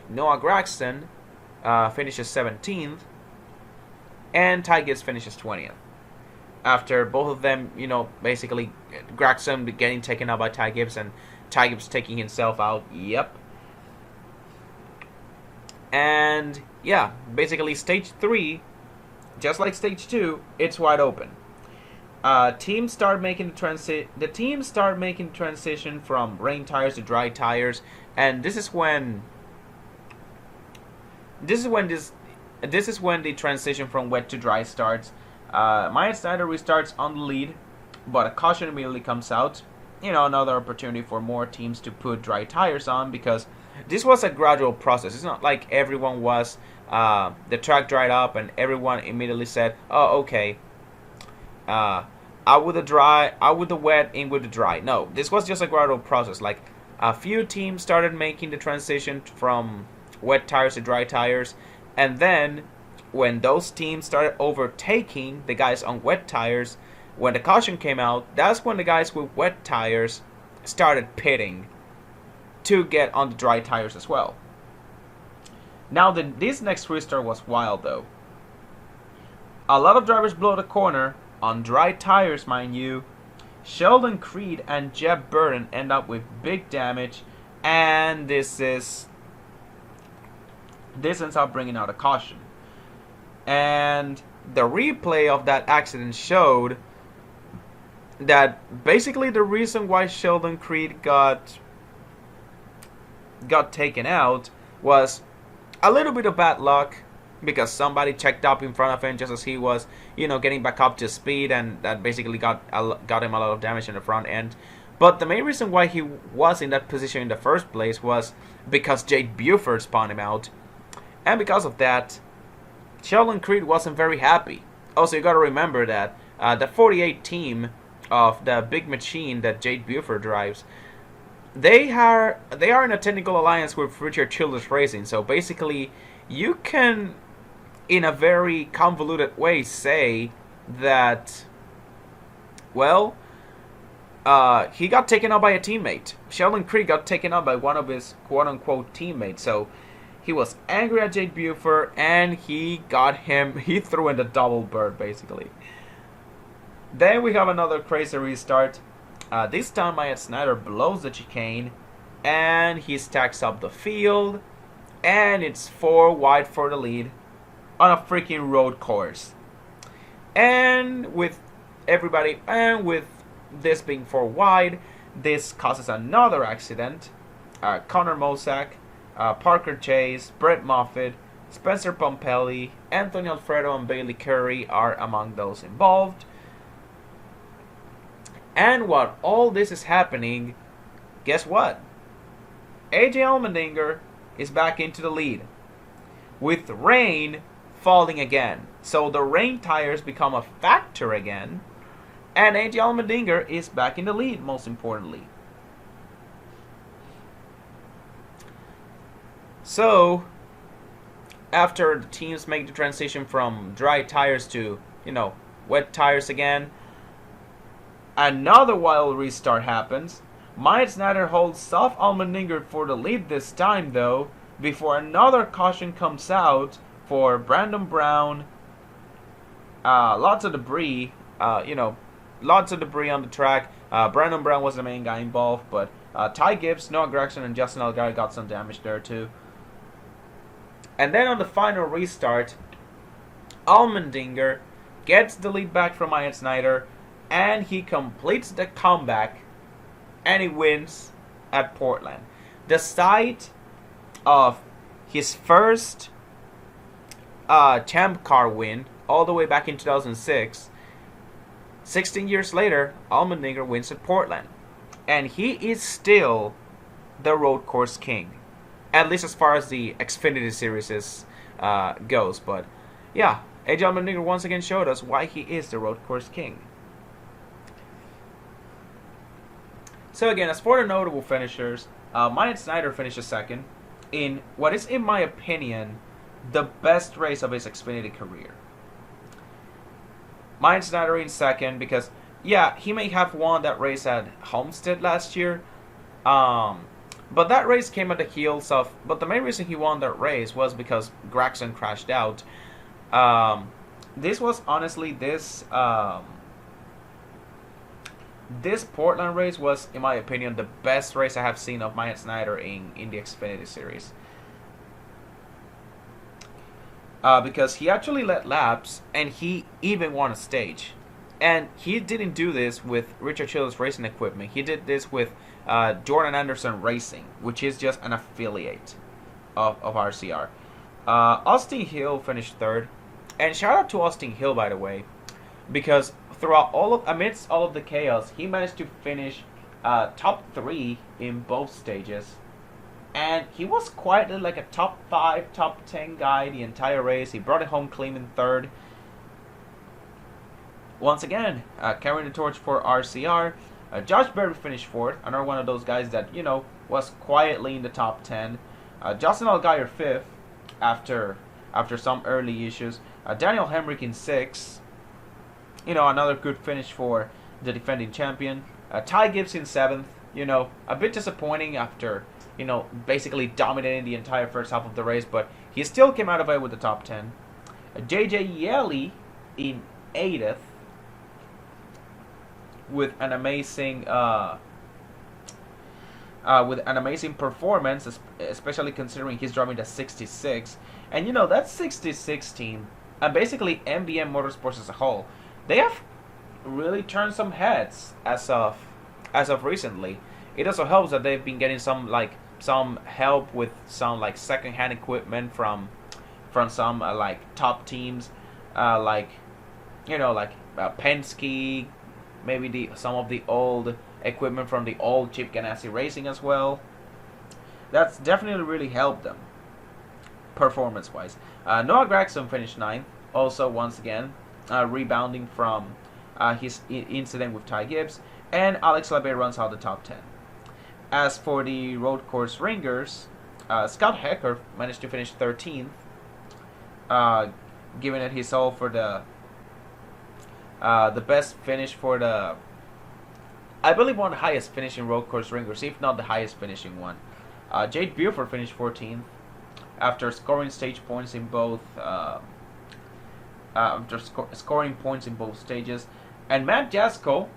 Noah Gragson finishes 17th, and Ty Gibbs finishes 20th. After both of them, you know, basically Gragson getting taken out by Ty Gibbs and Ty Gibbs taking himself out. Yep. And yeah, basically stage 3, just like stage 2, it's wide open. Teams start making the transition from rain tires to dry tires, and this is when the transition from wet to dry starts. Myatt Snyder restarts on the lead, but a caution immediately comes out. You know, another opportunity for more teams to put dry tires on, because this was a gradual process. It's not like everyone was the track dried up and everyone immediately said, "Oh, okay, out with the wet, in with the dry." No, this was just a gradual process. Like, a few teams started making the transition from wet tires to dry tires, and then when those teams started overtaking the guys on wet tires, when the caution came out, that's when the guys with wet tires started pitting to get on the dry tires as well. Now, this next restart was wild though. A lot of drivers blow the corner on dry tires, mind you. Sheldon Creed and Jeb Burton end up with big damage, and this ends up bringing out a caution. And the replay of that accident showed that basically the reason why Sheldon Creed got taken out was a little bit of bad luck because somebody checked up in front of him just as he was, getting back up to speed, and that basically got him a lot of damage in the front end. But the main reason why he was in that position in the first place was because Jade Buford spawned him out, and because of that, Sheldon Creed wasn't very happy. Also, you got to remember that the 48 team of the big machine that Jade Buford drives, they are in a technical alliance with Richard Childress Racing. So basically, you can, in a very convoluted way, say that, well, he got taken out by a teammate. Sheldon Creed got taken out by one of his quote-unquote teammates. So he was angry at Jade Buford, and he threw in the double bird, basically. Then we have another crazy restart. This time Myatt Snyder blows the chicane, and he stacks up the field, and it's 4 wide for the lead on a freaking road course. And with this being 4 wide, this causes another accident. Connor Mosak, Parker Chase, Brett Moffitt, Spencer Pompelli, Anthony Alfredo, and Bailey Curry are among those involved. And while all this is happening, guess what? AJ Allmendinger is back into the lead, with rain falling again. So the rain tires become a factor again, and AJ Allmendinger is back in the lead, most importantly. So, after the teams make the transition from dry tires to, wet tires again, another wild restart happens. Myatt Snyder holds off Allmendinger for the lead this time, though, before another caution comes out for Brandon Brown. Lots of debris, lots of debris on the track. Brandon Brown was the main guy involved, but Ty Gibbs, Noah Gragson, and Justin Allgaier got some damage there too. And then on the final restart, Allmendinger gets the lead back from Myatt Snyder, and he completes the comeback, and he wins at Portland. The site of his first Champ Car win, all the way back in 2006, 16 years later, Allmendinger wins at Portland. And he is still the road course king, at least as far as the Xfinity Series goes. But yeah, AJ Allmendinger once again showed us why he is the road course king. So again, as for the notable finishers, Myatt Snyder finishes second in what is, in my opinion, the best race of his Xfinity career. Myatt Snyder in second because, yeah, he may have won that race at Homestead last year, but that race came at the heels of... But the main reason he won that race was because Gragson crashed out. This was honestly, this Portland race was, in my opinion, the best race I have seen of Myatt Snyder in the Xfinity Series. Because he actually led laps, and he even won a stage. And he didn't do this with Richard Childress Racing Equipment. He did this with Jordan Anderson Racing, which is just an affiliate of RCR. Austin Hill finished third. And shout out to Austin Hill, by the way, because amidst all of the chaos, he managed to finish top 3 in both stages. And he was quietly like a top 5, top 10 guy the entire race. He brought it home clean in third. Once again, carrying the torch for RCR. Josh Berry finished fourth. Another one of those guys that, was quietly in the top 10. Justin Allgaier fifth after some early issues. Daniel Hemrick in sixth. Another good finish for the defending champion. Ty Gibbs in seventh. A bit disappointing after, basically dominating the entire first half of the race, but he still came out of it with the top 10. JJ Yeley in 8th with an amazing performance, especially considering he's driving the 66. And that 66 team, and basically MBM Motorsports as a whole, they have really turned some heads as of recently. It also helps that they've been getting some help with some like secondhand equipment from some like top teams, like Penske, maybe the some of the old equipment from the old Chip Ganassi Racing as well. That's definitely really helped them performance wise. Noah Gragson finished ninth, also once again rebounding from his incident with Ty Gibbs, and Alex Labbe runs out the top 10. As for the road course ringers, Scott Hecker managed to finish 13th, giving it his all for the best finish for the, I believe, one of the highest finishing road course ringers, if not the highest finishing one. Jade Buford finished 14th after scoring stage points in both, scoring points in both stages, and Matt Jasko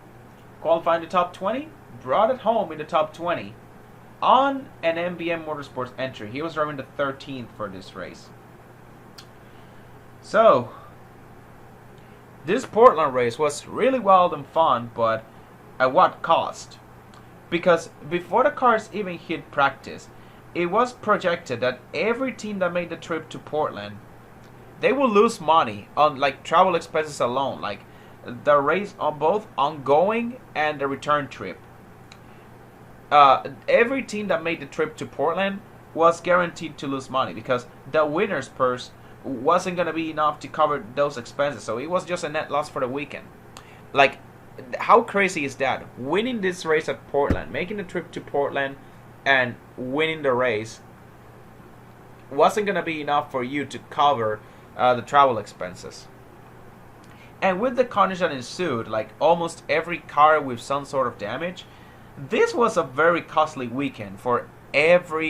qualifying the top 20, brought it home in the top 20 on an MBM Motorsports entry. He was driving the 13th for this race. So, this Portland race was really wild and fun, but at what cost? Because before the cars even hit practice, it was projected that every team that made the trip to Portland, they will lose money on like travel expenses alone, like the race on both ongoing and the return trip. Every team that made the trip to Portland was guaranteed to lose money because the winner's purse wasn't going to be enough to cover those expenses. So it was just a net loss for the weekend. Like, how crazy is that? Winning this race at Portland, making the trip to Portland and winning the race wasn't going to be enough for you to cover the travel expenses. And with the carnage that ensued, like almost every car with some sort of damage, this was a very costly weekend for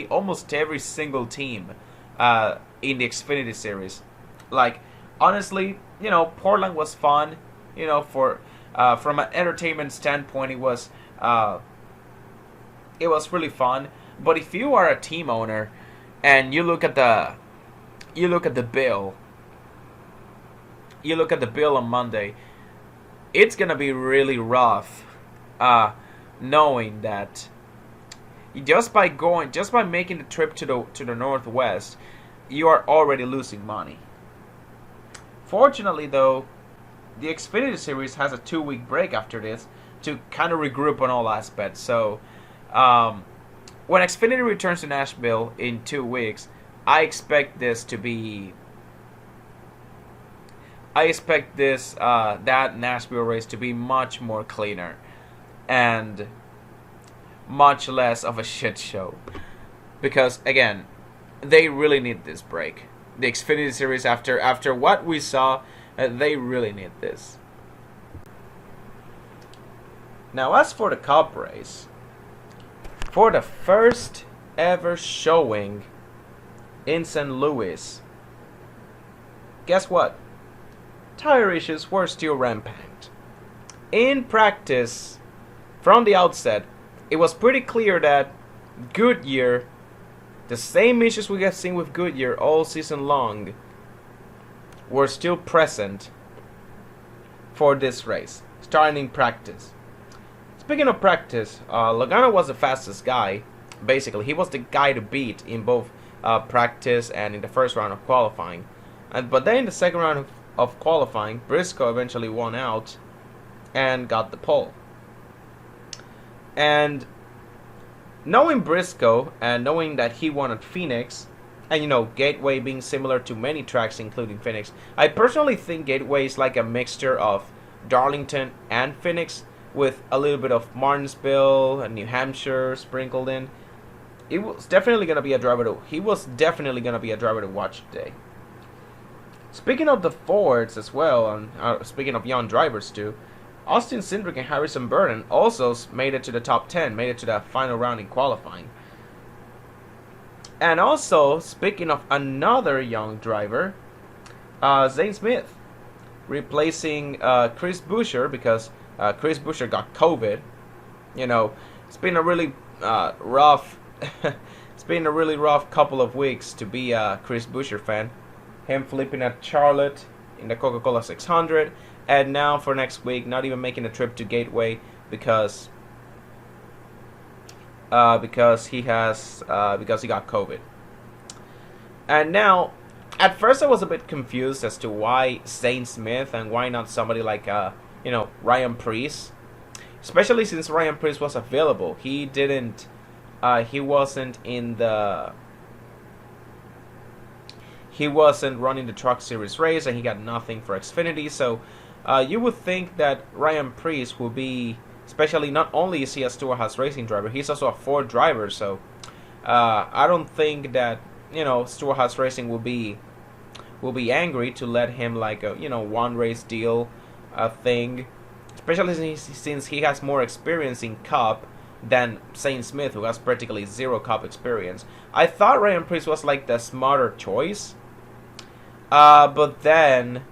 almost every single team in the Xfinity Series. Like, honestly, Portland was fun. For from an entertainment standpoint, it was really fun. But if you are a team owner and you look at the bill. You look at the bill on Monday, it's gonna be really rough, knowing that just by making the trip to the Northwest, you are already losing money. Fortunately, though, the Xfinity Series has a 2-week break after this to kind of regroup on all aspects. So, when Xfinity returns to Nashville in 2 weeks, I expect that Nashville race to be much more cleaner and much less of a shit show. Because, again, they really need this break. The Xfinity Series, after what we saw, they really need this. Now, as for the Cup race, for the first ever showing in St. Louis, guess what? Tire issues were still rampant. In practice, from the outset, it was pretty clear that Goodyear, the same issues we have seen with Goodyear all season long, were still present for this race, starting in practice. Speaking of practice, Logano was the fastest guy. Basically, he was the guy to beat in both practice and in the first round of qualifying. But then in the second round of qualifying, Briscoe eventually won out and got the pole. And knowing Briscoe and knowing that he won at Phoenix, and Gateway being similar to many tracks including Phoenix, I personally think Gateway is like a mixture of Darlington and Phoenix with a little bit of Martinsville and New Hampshire sprinkled in. He was definitely going to be a driver to watch today. Speaking of the Fords as well, and speaking of young drivers too, Austin Cindric and Harrison Burton also made it to the top 10, made it to the final round in qualifying. And also, speaking of another young driver, Zane Smith, replacing Chris Buescher because Chris Buescher got COVID. It's been a really rough, couple of weeks to be a Chris Buescher fan. Him flipping at Charlotte in the Coca-Cola 600, and now for next week, not even making a trip to Gateway because because he got COVID. And now, at first I was a bit confused as to why Zane Smith and why not somebody like Ryan Preece, especially since Ryan Preece was available. He wasn't running the Truck Series race, and he got nothing for Xfinity. So you would think that Ryan Preece will be, especially not only is he a Stewart-Haas racing driver, he's also a Ford driver. So I don't think that Stewart-Haas Racing will be angry to let him like a one race deal thing, especially since he has more experience in Cup than Zane Smith, who has practically zero Cup experience. I thought Ryan Preece was like the smarter choice, but then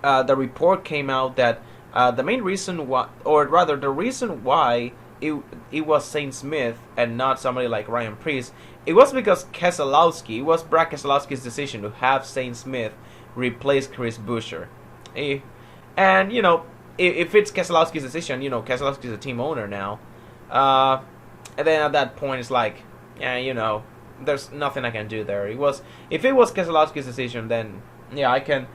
the report came out that the main reason why, or rather the reason why it was Zane Smith and not somebody like Ryan Preece, it was because Keselowski, it was Brad Keselowski's decision to have Zane Smith replace Chris Buescher. And, if it's Keselowski's decision, Keselowski's a team owner now. And then at that point, it's like, yeah, there's nothing I can do there. If it was Keselowski's decision, then, yeah, I can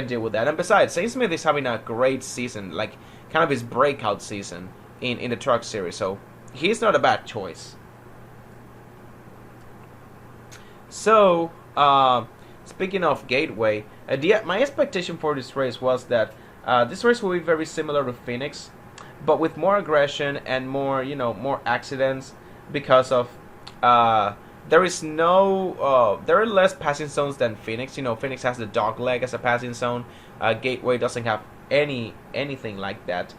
deal with that. And besides, Zane Smith is having a great season, like, kind of his breakout season in the Truck Series. So, he's not a bad choice. So, speaking of Gateway, my expectation for this race was that this race will be very similar to Phoenix, but with more aggression and more accidents because of there are less passing zones than Phoenix. Phoenix has the dog leg as a passing zone. Gateway doesn't have anything like that.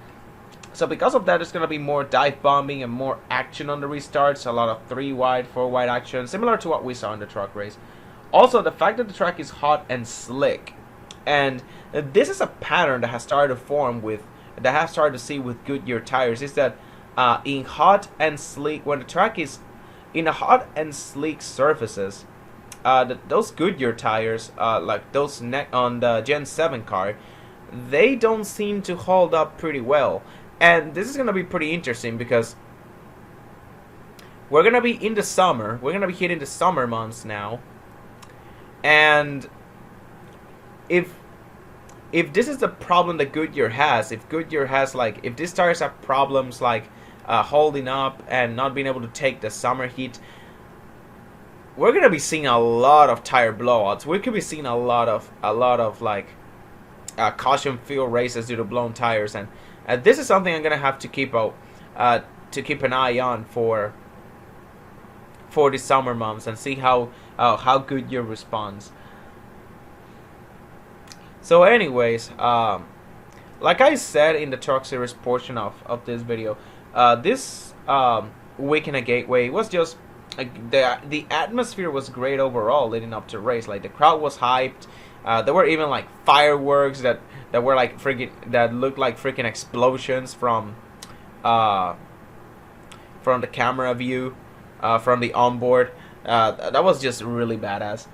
So because of that, there's going to be more dive bombing and more action on the restarts, a lot of 3 wide, 4 wide action, similar to what we saw in the truck race. Also, the fact that the track is hot and slick, and this is a pattern that has started to form that I have started to see with Goodyear tires, is that in hot and sleek, when the track is in a hot and sleek surfaces, those Goodyear tires, like those on the Gen 7 car, they don't seem to hold up pretty well. And this is going to be pretty interesting because we're going to be in the summer. We're going to be hitting the summer months now. And if this is the problem that Goodyear has, if these tires have problems like holding up and not being able to take the summer heat, we're going to be seeing a lot of tire blowouts. We could be seeing a lot of like caution field races due to blown tires, and this is something I'm gonna have to keep an eye on for the summer months and see how Goodyear responds. So, anyways, like I said in the Truck Series portion of this video, this weekend at Gateway was just the atmosphere was great overall leading up to the race. Like the crowd was hyped. There were even like fireworks that were like that looked like freaking explosions from the camera view, from the onboard. That was just really badass.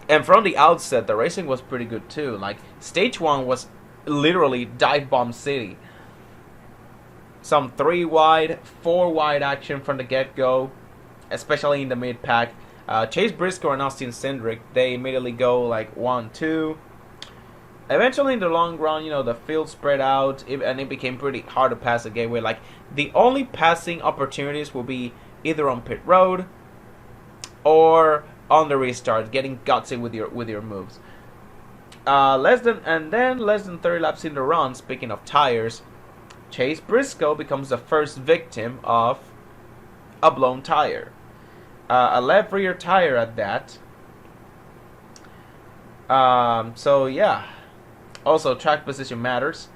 And from the outset, the racing was pretty good too. Like stage 1 was literally dive bomb city. Some 3 wide, 4 wide action from the get go, especially in the mid pack. Chase Briscoe and Austin Cindric, they immediately go like 1-2. Eventually, in the long run, the field spread out, and it became pretty hard to pass the Gateway. Like the only passing opportunities will be either on pit road or on the restart, getting gutsy with your moves. Less than 30 laps in the run. Speaking of tires, Chase Briscoe becomes the first victim of a blown tire. A left rear tire at that. So yeah. Also, track position matters,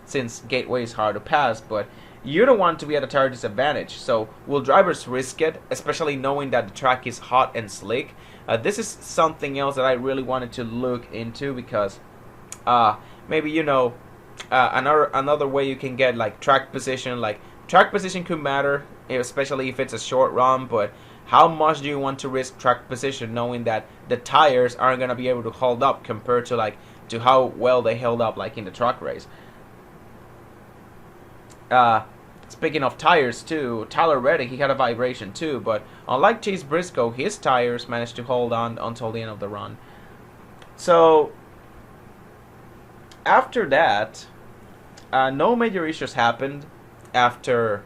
since Gateway is hard to pass, but you don't want to be at a tire disadvantage. So will drivers risk it, especially knowing that the track is hot and slick? This is something else that I really wanted to look into, because maybe another way you can get like track position. Like track position could matter, especially if it's a short run, but how much do you want to risk track position knowing that the tires aren't going to be able to hold up compared to like to how well they held up like in the truck race. Speaking of tires too, Tyler Reddick, he had a vibration too, but unlike Chase Briscoe, his tires managed to hold on until the end of the run. So after that, no major issues happened after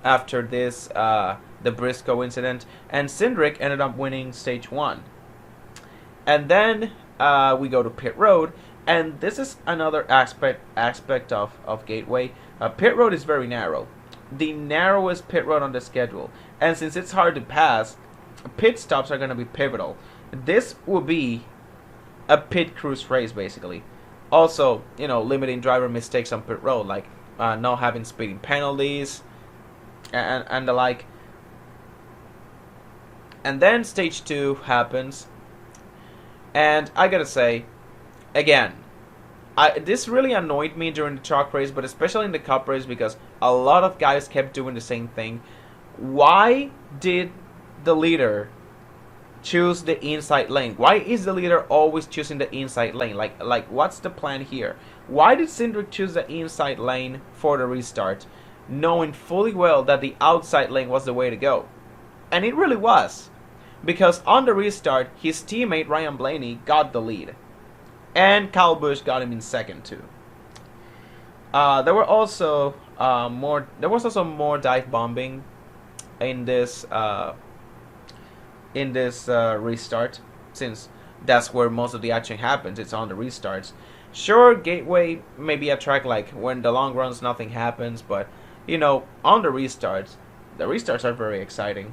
this the Briscoe incident, and Cindric ended up winning stage 1. And then we go to pit road. And this is another aspect of Gateway. Pit road is very narrow. The narrowest pit road on the schedule. And since it's hard to pass, pit stops are going to be pivotal. This will be a pit cruise race, basically. Also, limiting driver mistakes on pit road, like not having speeding penalties and the like. And then stage 2 happens. And I gotta say, again, this really annoyed me during the truck race, but especially in the cup race, because a lot of guys kept doing the same thing. Why did the leader choose the inside lane? Why is the leader always choosing the inside lane? Like what's the plan here? Why did Cindric choose the inside lane for the restart, knowing fully well that the outside lane was the way to go? And it really was, because on the restart, his teammate Ryan Blaney got the lead. And Kyle Busch got him in second too. There was also more dive bombing in this restart, since that's where most of the action happens. It's on the restarts. Sure, Gateway may be a track like when the long runs nothing happens, but on the restarts are very exciting.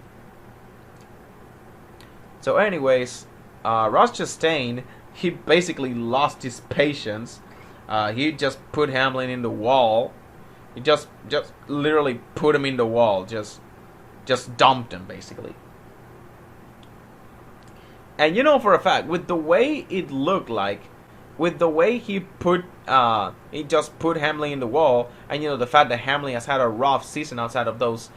So, anyways, Ross Chastain, he basically lost his patience. He just put Hamlin in the wall. He just literally put him in the wall. Just dumped him, basically. And for a fact, with the way it looked like, with the way he just put Hamlin in the wall, and the fact that Hamlin has had a rough season outside of those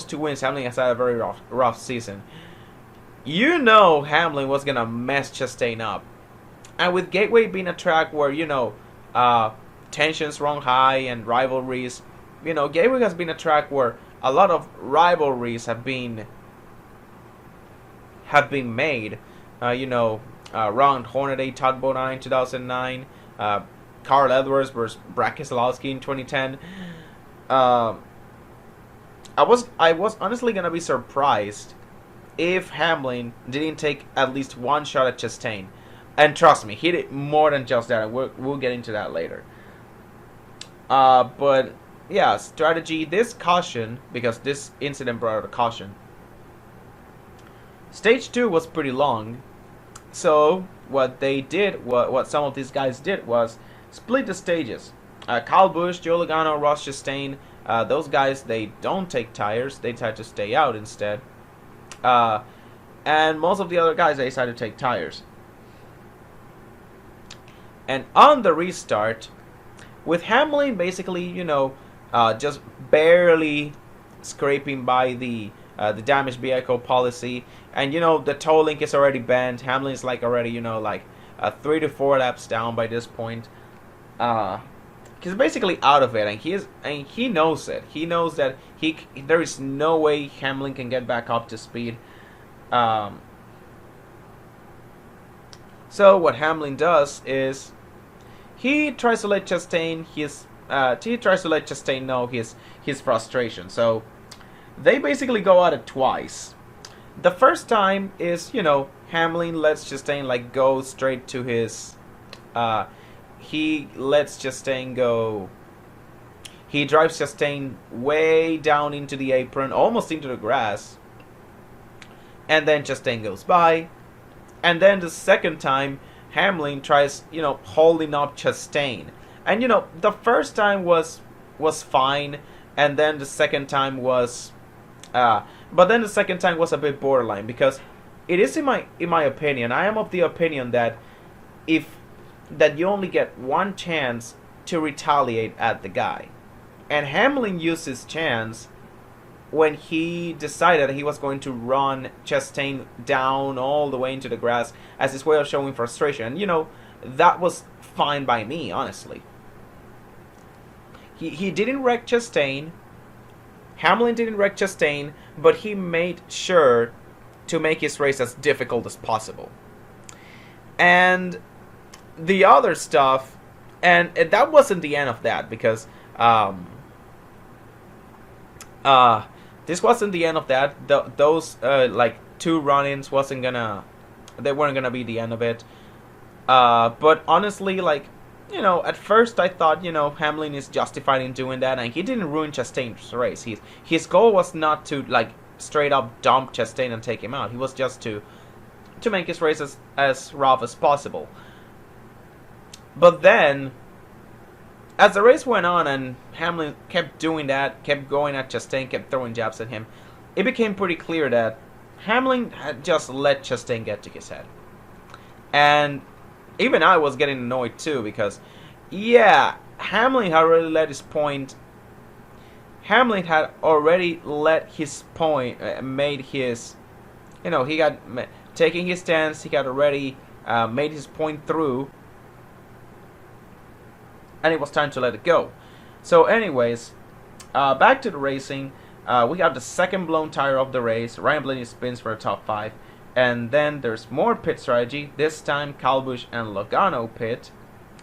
2 wins, Hamlin has had a very rough season. Hamlin was gonna mess Chastain up. And with Gateway being a track where, tensions run high and rivalries, Gateway has been a track where a lot of rivalries have been made. Ron Hornaday, Todd Bodine in 2009, Carl Edwards versus Brad Keselowski in 2010. I was honestly gonna be surprised if Hamlin didn't take at least one shot at Chastain. And trust me, he did more than just that. We'll get into that later. But yeah, strategy. This caution, because this incident brought out a caution. Stage 2 was pretty long, so what they did, what some of these guys did, was split the stages. Kyle Busch, Joe Logano, Ross Chastain, those guys, they don't take tires. They try to stay out instead. And most of the other guys, they decide to take tires. And on the restart, with Hamlin basically, just barely scraping by the damaged vehicle policy, and the toe link is already bent. Hamlin is already 3 to 4 laps down by this point. He's basically out of it, and he knows it. He knows that there is no way Hamlin can get back up to speed. So what Hamlin does is he tries to let Chastain know his frustration. So they basically go at it twice. The first time is, Hamlin lets Chastain go straight to his he lets Chastain go. He drives Chastain way down into the apron, almost into the grass. And then Chastain goes by. And then the second time, Hamlin tries, holding up Chastain. And, the first time was fine. And then the second time was... but then the second time was a bit borderline. Because it is, in my opinion, I am of the opinion that that you only get one chance to retaliate at the guy. And Hamlin used his chance when he decided he was going to run Chastain down all the way into the grass as his way of showing frustration. And, that was fine by me, honestly. He didn't wreck Chastain. Hamlin didn't wreck Chastain, but he made sure to make his race as difficult as possible. And the other stuff, and that wasn't the end of that, because this wasn't the end of that. Those like 2 run-ins they weren't gonna be the end of it. But honestly, like, at first I thought, Hamlin is justified in doing that, and he didn't ruin Chastain's race. His goal was not to, like, straight up dump Chastain and take him out. He was just to make his race as rough as possible. But then, as the race went on and Hamlin kept doing that, kept going at Chastain, kept throwing jabs at him, it became pretty clear that Hamlin had just let Chastain get to his head. And even I was getting annoyed too, because, yeah, Hamlin had already let his point. Hamlin had already let his point, made his, he got taking his stance. He had already made his point through, and it was time to let it go. So, anyways, back to the racing. We got the second blown tire of the race. Ryan Blaney spins for a top 5. And then there's more pit strategy. This time, Calbush and Logano pit,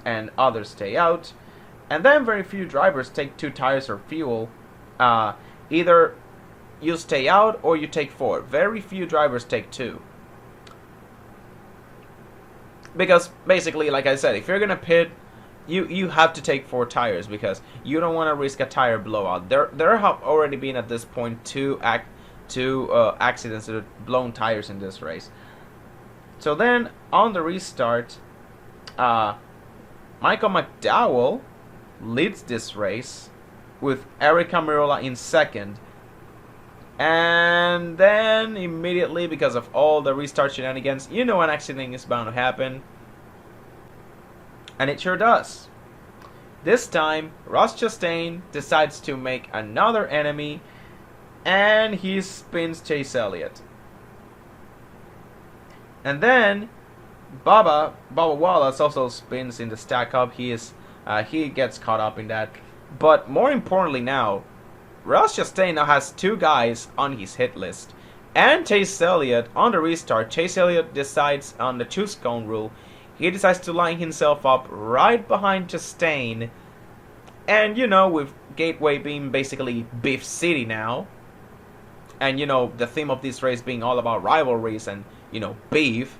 and others stay out. And then very few drivers take 2 tires or fuel. Either you stay out or you take 4. Very few drivers take 2. Because basically, like I said, if you're gonna pit, you have to take 4 tires, because you don't want to risk a tire blowout. There have already been at this point 2 accidents with blown tires in this race. So then on the restart, Michael McDowell leads this race with Eric Almirola in second. And then immediately, because of all the restart shenanigans, an accident is bound to happen. And it sure does. This time, Ross Chastain decides to make another enemy, and he spins Chase Elliott. And then Bubba Wallace also spins in the stack up. He gets caught up in that. But more importantly now, Ross Chastain now has 2 guys on his hit list. And Chase Elliott on the restart. Chase Elliott decides on the choose cone rule. He decides to line himself up right behind Chastain. And with Gateway being basically Beef City now, and the theme of this race being all about rivalries and beef.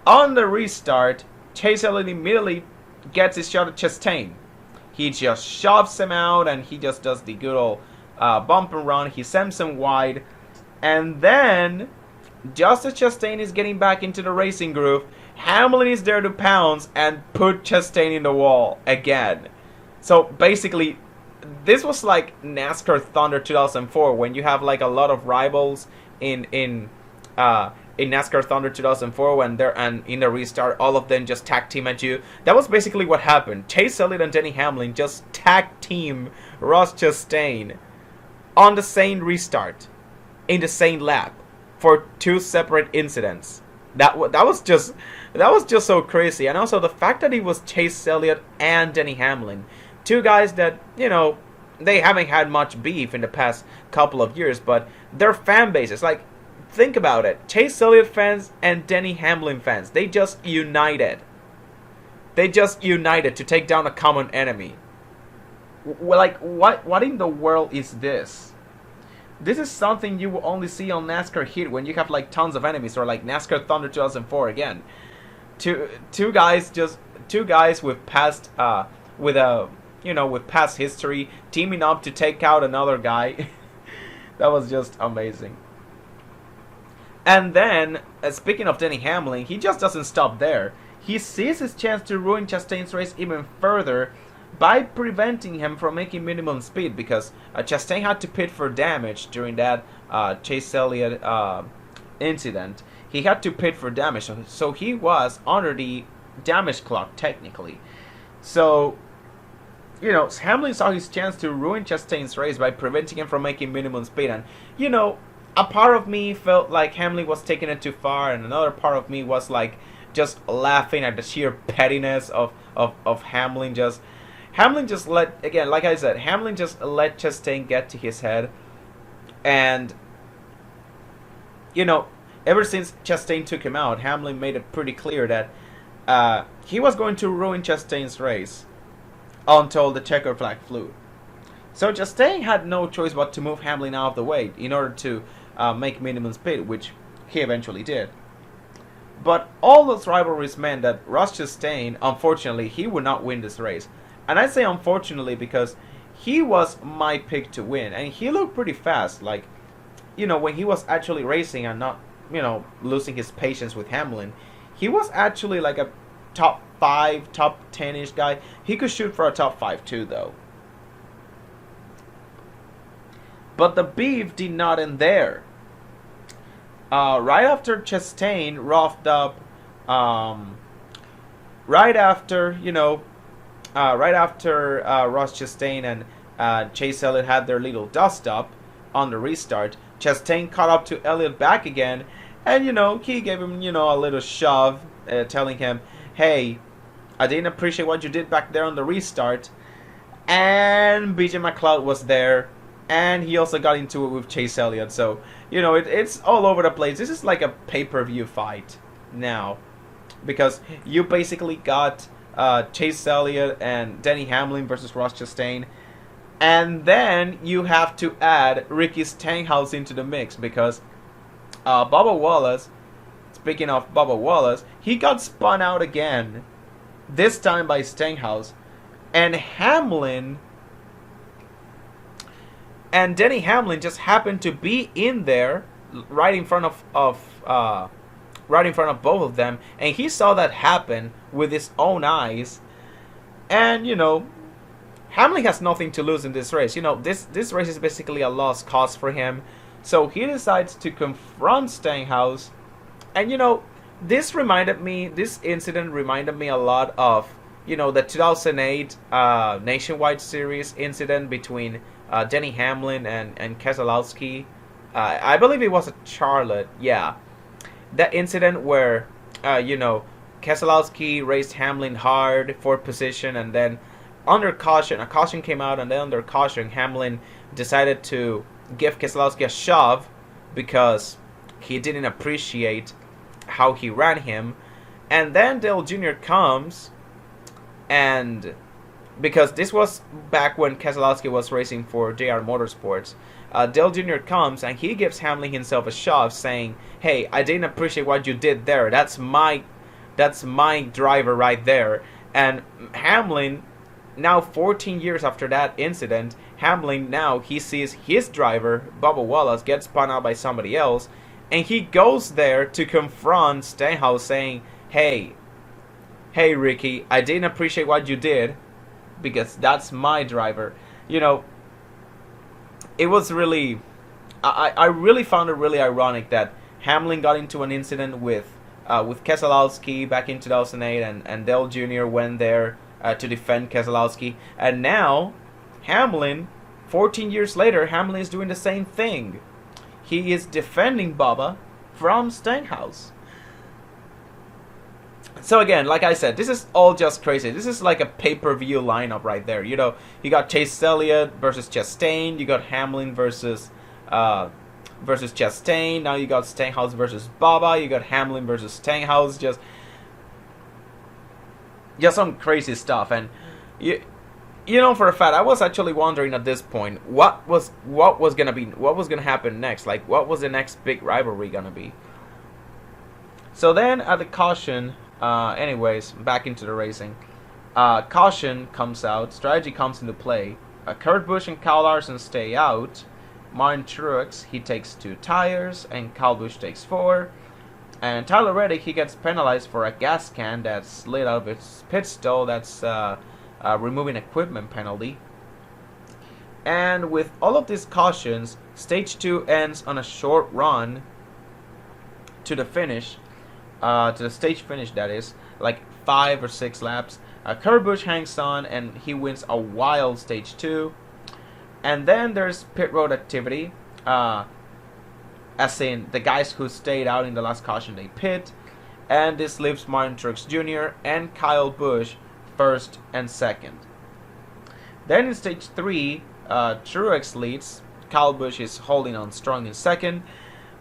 On the restart, Chase Elliott immediately gets his shot at Chastain. He just shoves him out, and he just does the good old bump and run. He sends him wide, and then just as Chastain is getting back into the racing groove, Hamlin is there to pounce and put Chastain in the wall again. So basically, this was like NASCAR Thunder 2004, when you have like a lot of rivals in NASCAR Thunder 2004, when they're in the restart, all of them just tag team at you. That was basically what happened. Chase Elliott and Denny Hamlin just tag team Ross Chastain on the same restart in the same lap for 2 separate incidents. That was just so crazy. And also the fact that it was Chase Elliott and Denny Hamlin, 2 guys that, they haven't had much beef in the past couple of years, but their fan bases, like, think about it. Chase Elliott fans and Denny Hamlin fans, they just united. They just united to take down a common enemy. Like, what in the world is this? This is something you will only see on NASCAR Heat, when you have like tons of enemies, or like NASCAR Thunder 2004 again. Two guys with past with past history teaming up to take out another guy. That was just amazing. And then, speaking of Denny Hamlin, he just doesn't stop there. He sees his chance to ruin Chastain's race even further by preventing him from making minimum speed, because Chastain had to pit for damage during that Chase Elliott incident. He had to pit for damage, so he was under the damage clock technically. So Hamlin saw his chance to ruin Chastain's race by preventing him from making minimum speed. And, you know, a part of me felt like Hamlin was taking it too far, and another part of me was like just laughing at the sheer pettiness of Hamlin. Hamlin just let, again, like I said, Hamlin just let Chastain get to his head. And, you know, ever since Chastain took him out, Hamlin made it pretty clear that he was going to ruin Chastain's race until the checker flag flew. So Chastain had no choice but to move Hamlin out of the way in order to make minimum speed, which he eventually did. But all those rivalries meant that Ross Chastain, unfortunately, he would not win this race. And I say unfortunately because he was my pick to win, and he looked pretty fast. Like, when he was actually racing and not, losing his patience with Hamlin, he was actually like a top 5, top 10-ish guy. He could shoot for a top 5 too, though. But the beef did not end there. Right after Chastain roughed up, right after Ross Chastain and Chase Elliott had their little dust up on the restart, Chastain caught up to Elliott back again, and he gave him a little shove, telling him, "Hey, I didn't appreciate what you did back there on the restart." And BJ McLeod was there, and he also got into it with Chase Elliott. So it's all over the place. This is like a pay-per-view fight now, because you basically got Chase Elliott and Denny Hamlin versus Ross Chastain. And then you have to add Ricky Stenhouse into the mix, because Bubba Wallace, speaking of Bubba Wallace, he got spun out again, this time by Stenhouse. And Hamlin and Denny Hamlin just happened to be in there right in front of both of them, and he saw that happen with his own eyes. And Hamlin has nothing to lose in this race. This race is basically a lost cause for him. So he decides to confront Stenhouse. And this incident reminded me a lot of the 2008 Nationwide Series incident between Denny Hamlin and Keselowski. I believe it was at Charlotte. Yeah, that incident where Keselowski raced Hamlin hard, fourth position, and then under caution, a caution came out, and then under caution, Hamlin decided to give Keselowski a shove because he didn't appreciate how he ran him. And then Dale Jr. comes, and because this was back when Keselowski was racing for JR Motorsports, Dale Jr. comes and he gives Hamlin himself a shove, saying, "Hey, I didn't appreciate what you did there. That's my driver right there." And Hamlin, now 14 years after that incident, Hamlin now he sees his driver, Bubba Wallace, get spun out by somebody else, and he goes there to confront Stenhouse, saying, Hey, Ricky, I didn't appreciate what you did because that's my driver." It was really, I really found it really ironic that Hamlin got into an incident with Keselowski back in 2008, and Dale Jr. went there to defend Keselowski, and now Hamlin, 14 years later, Hamlin is doing the same thing. He is defending Bubba from Stenhouse. So again, like I said, this is all just crazy. This is like a pay-per-view lineup right there. You got Chase Elliott versus Chastain. You got Hamlin versus Chastain. Now you got Stenhouse versus Bubba. You got Hamlin versus Stenhouse. Just some crazy stuff. And for a fact, I was actually wondering at this point what was gonna happen next. Like, what was the next big rivalry gonna be? So then at the caution, anyways, back into the racing. Caution comes out. Strategy comes into play. Kurt Busch and Kyle Larson stay out. Martin Truex, he takes 2 tires, and Kyle Busch takes 4. And Tyler Reddick, he gets penalized for a gas can that slid out of its pit stall. That's removing equipment penalty. And with all of these cautions, Stage 2 ends on a short run to the finish. to the stage finish, that is, like 5 or 6 laps. Kurt Busch hangs on and he wins a wild stage 2. And then there's pit road activity, as in the guys who stayed out in the last caution, they pit. And this leaves Martin Truex Jr. and Kyle Busch first and second. Then in stage 3, Truex leads. Kyle Busch is holding on strong in second.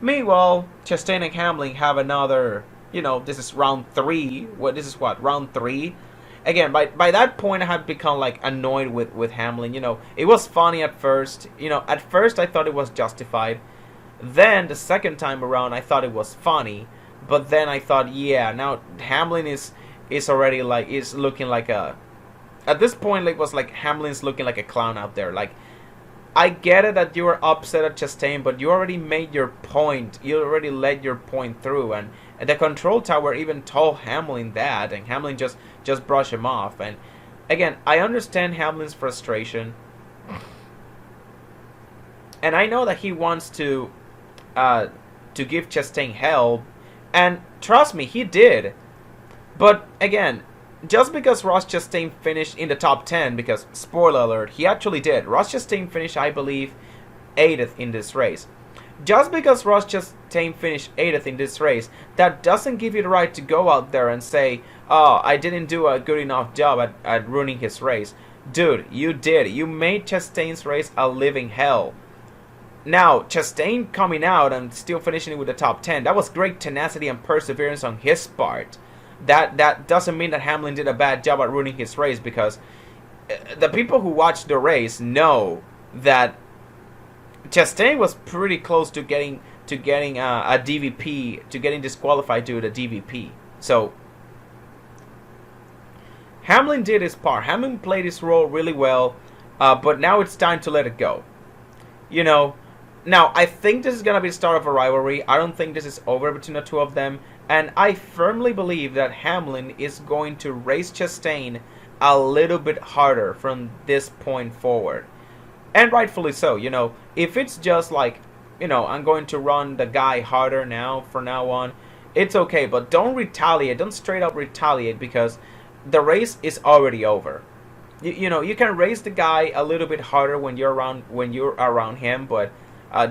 Meanwhile, Chastain and Hamlin have another, this is round 3. Round 3? Again, by that point, I had become, like, annoyed with Hamlin. It was funny at first. At first I thought it was justified. Then, the second time around, I thought it was funny. But then I thought, yeah, now Hamlin is already, like, is looking like a... At this point, it was like Hamlin's looking like a clown out there. Like, I get it that you were upset at Chastain, but you already made your point. You already let your point through. And the control tower even told Hamlin that. And Hamlin just brushed him off. And, again, I understand Hamlin's frustration. And I know that he wants to give Chastain hell. And trust me, he did. But again, just because Ross Chastain finished in the top 10, because, spoiler alert, he actually did. Ross Chastain finished, I believe, 8th in this race. Just because Ross Chastain finished 8th in this race, that doesn't give you the right to go out there and say, oh, I didn't do a good enough job at ruining his race. Dude, you did. You made Chastain's race a living hell. Now, Chastain coming out and still finishing with the top 10, that was great tenacity and perseverance on his part. That doesn't mean that Hamlin did a bad job at ruining his race, because the people who watched the race know that Chastain was pretty close to getting a DVP, to getting disqualified due to the DVP. So, Hamlin did his part. Hamlin played his role really well, but now it's time to let it go. Now, I think this is going to be the start of a rivalry. I don't think this is over between the two of them. And I firmly believe that Hamlin is going to race Chastain a little bit harder from this point forward. And rightfully so. If it's just like, I'm going to run the guy harder now, from now on, it's okay. But don't retaliate. Don't straight up retaliate, because the race is already over. You can race the guy a little bit harder when you're around him, but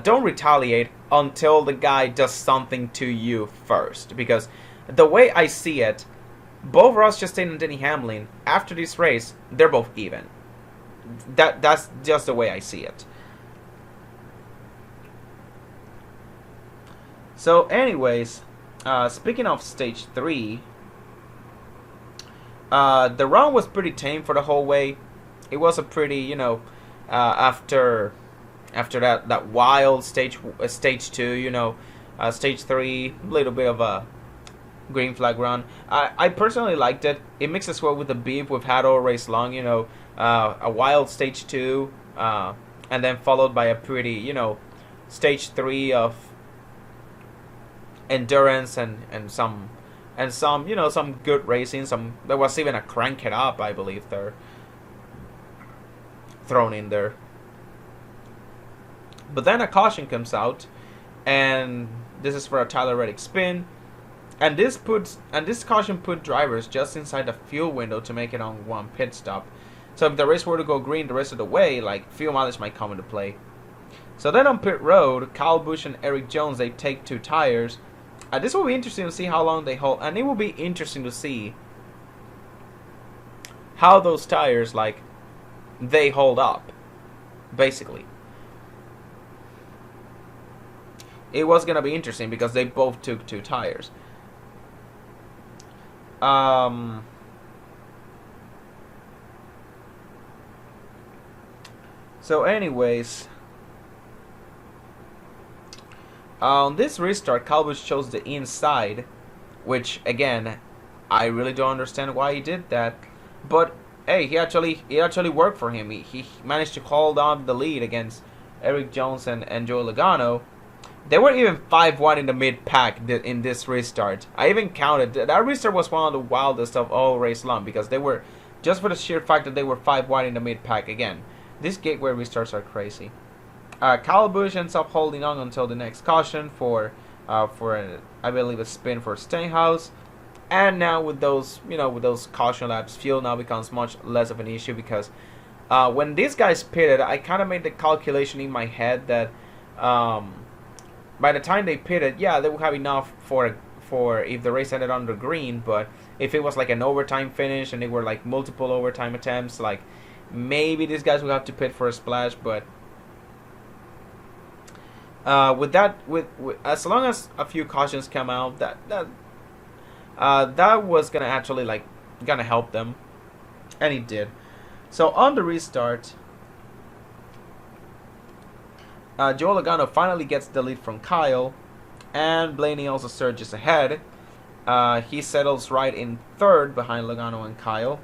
don't retaliate until the guy does something to you first. Because the way I see it, both Ross Chastain and Denny Hamlin, after this race, they're both even. That's just the way I see it. So anyways, speaking of stage 3, the run was pretty tame for the whole way. It was a pretty, after that wild stage 2, stage 3, a little bit of a green flag run. I personally liked it. It mixes well with the beef we've had all race long. A wild stage 2, and then followed by a pretty, stage 3 of endurance and some some good racing. There was even a crank it up, I believe, there thrown in there. But then a caution comes out, and this is for a Tyler Reddick spin, and this caution put drivers just inside the fuel window to make it on one pit stop. So if the race were to go green the rest of the way, like, fuel mileage might come into play. So then on pit road, Kyle Busch and Erik Jones, they take 2 tires. This will be interesting to see how long they hold, and it will be interesting to see how those tires, like, they hold up, basically. It was going to be interesting because they both took 2 tires. So anyways, on this restart, Kyle Busch chose the inside, which, again, I really don't understand why he did that. But hey, he actually worked for him. He managed to hold on the lead against Erik Jones and Joey Logano. They were even 5-1 in the mid-pack in this restart. I even counted. That restart was one of the wildest of all race long, because they were, just for the sheer fact that they were 5-1 in the mid-pack. Again, these gateway restarts are crazy. Kyle Busch ends up holding on until the next caution for I believe a spin for Stenhouse. And now with those with those caution laps, fuel now becomes much less of an issue because when these guys pitted, I kind of made the calculation in my head that by the time they pitted, yeah, they would have enough for if the race ended under green. But if it was like an overtime finish and they were like multiple overtime attempts, like maybe these guys would have to pit for a splash. But with as long as a few cautions come out, that was gonna actually gonna help them, and it did. So on the restart, Joe Logano finally gets the lead from Kyle, and Blaney also surges ahead. He settles right in third behind Logano and Kyle.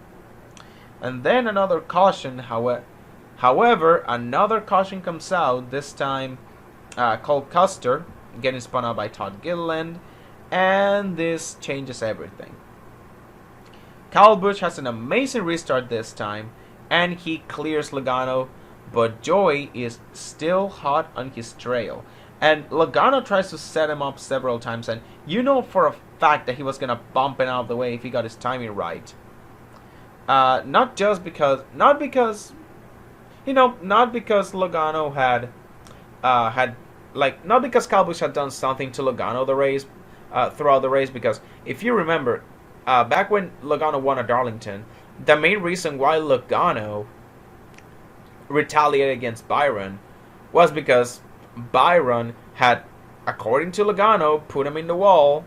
And then another caution, however, another caution comes out, this time Cole Custer getting spun out by Todd Gilliland, and this changes everything. Kyle Busch has an amazing restart this time, and he clears Logano, but Joey is still hot on his trail. And Logano tries to set him up several times, and you know for a fact that he was gonna bump it out of the way if he got his timing right. Not because Logano not because Kyle Busch had done something to Logano throughout the race. Because if you remember, back when Logano won at Darlington, the main reason why Logano retaliated against Byron was because Byron had, according to Logano, put him in the wall,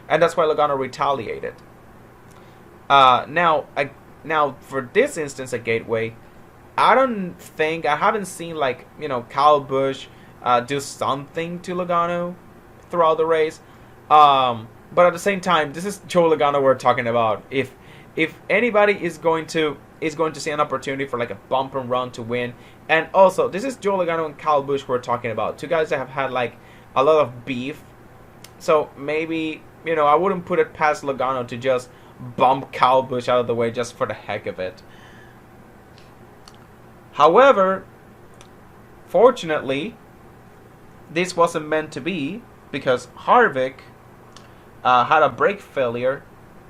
and that's why Logano retaliated. Now for this instance at Gateway, I haven't seen Kyle Busch do something to Logano throughout the race. But at the same time, this is Joe Logano we're talking about. If anybody is going to see an opportunity for a bump and run to win, and also this is Joe Logano and Kyle Busch we're talking about, two guys that have had a lot of beef. So maybe I wouldn't put it past Logano to just bump Kyle Busch out of the way just for the heck of it. However, fortunately, this wasn't meant to be, because Harvick had a brake failure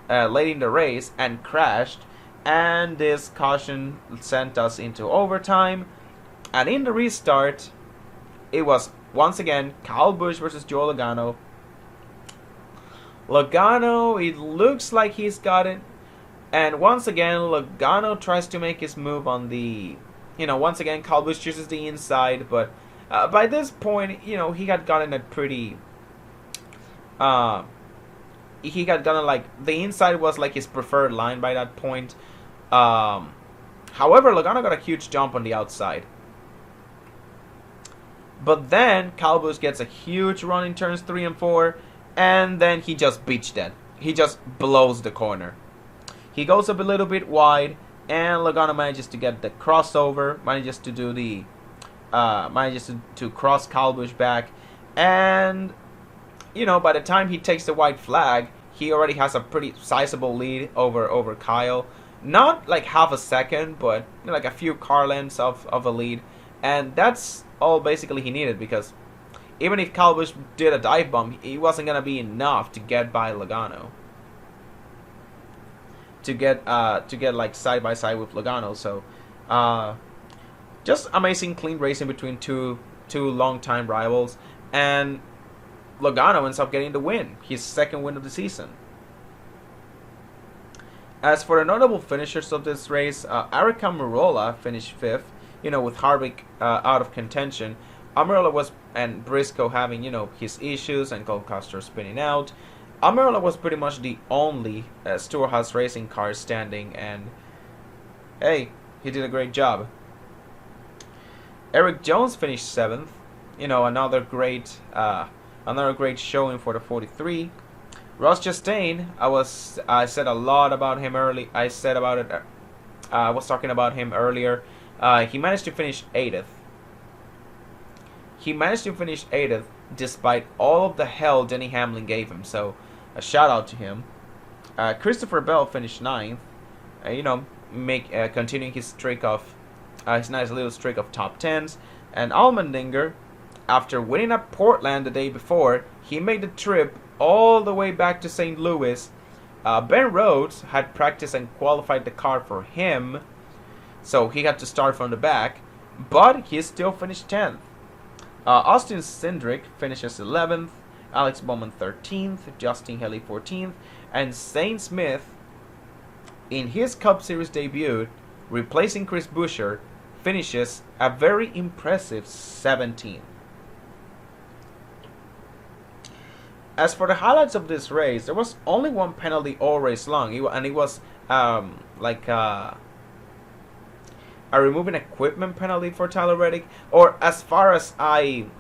late in the race and crashed, and this caution sent us into overtime. And in the restart, it was once again Kyle Busch versus Joe Logano. Logano, it looks like he's got it, and once again Logano tries to make his move on the, once again Kyle Busch chooses the inside, but by this point, he had gotten it pretty. He had gotten the inside was his preferred line by that point. However, Logano got a huge jump on the outside. But then Kyle Busch gets a huge run in turns 3 and 4, and then he just beached it. He just blows the corner. He goes up a little bit wide, and Logano manages to get the crossover, manages to do the manages to cross Kyle Busch back, and by the time he takes the white flag, he already has a pretty sizable lead over Kyle. Not half a second, but a few car lengths of a lead, and that's all basically he needed, because even if Kyle Busch did a dive bomb, it wasn't gonna be enough to get by Logano. To get side by side with Logano. So just amazing clean racing between two long-time rivals, and Logano ends up getting the win, his second win of the season. As for the notable finishers of this race, Aric Almirola finished 5th, with Harvick out of contention. Almirola and Briscoe having, his issues, and Cole Custer spinning out. Almirola was pretty much the only Stewart-Haas racing car standing, and hey, he did a great job. Eric Jones finished 7th, another great showing for the 43. Ross Chastain, I said a lot about him early. I was talking about him earlier. He managed to finish 8th. He managed to finish 8th despite all of the hell Denny Hamlin gave him. So a shout out to him. Christopher Bell finished 9th. Continuing his streak of his nice little streak of top 10s. And Allmendinger after winning at Portland the day before, he made the trip all the way back to St. Louis. Ben Rhodes had practiced and qualified the car for him, so he had to start from the back, but he still finished 10th. Austin Cindric finishes 11th, Alex Bowman 13th, Justin Haley 14th, and Zane Smith, in his Cup Series debut, replacing Chris Buescher, finishes a very impressive 17th. As for the highlights of this race, there was only one penalty all race long, and it was like a removing equipment penalty for Tyler Reddick. Or as far as I'm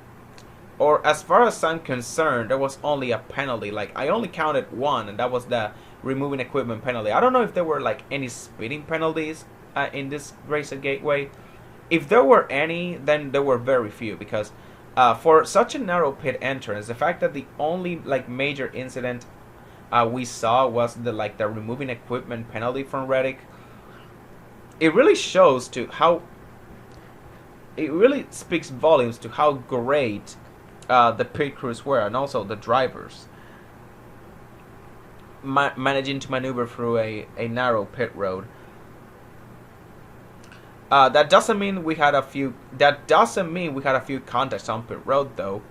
concerned, there was only a penalty. Like, I only counted one, and that was the removing equipment penalty. I don't know if there were like any speeding penalties in this race at Gateway. If there were any, then there were very few, because for such a narrow pit entrance, the fact that the only like major incident we saw was the removing equipment penalty from Reddick, it really shows to how, it really speaks volumes to how great the pit crews were, and also the drivers managing to maneuver through a narrow pit road. That doesn't mean we had a few contacts on pit road, though.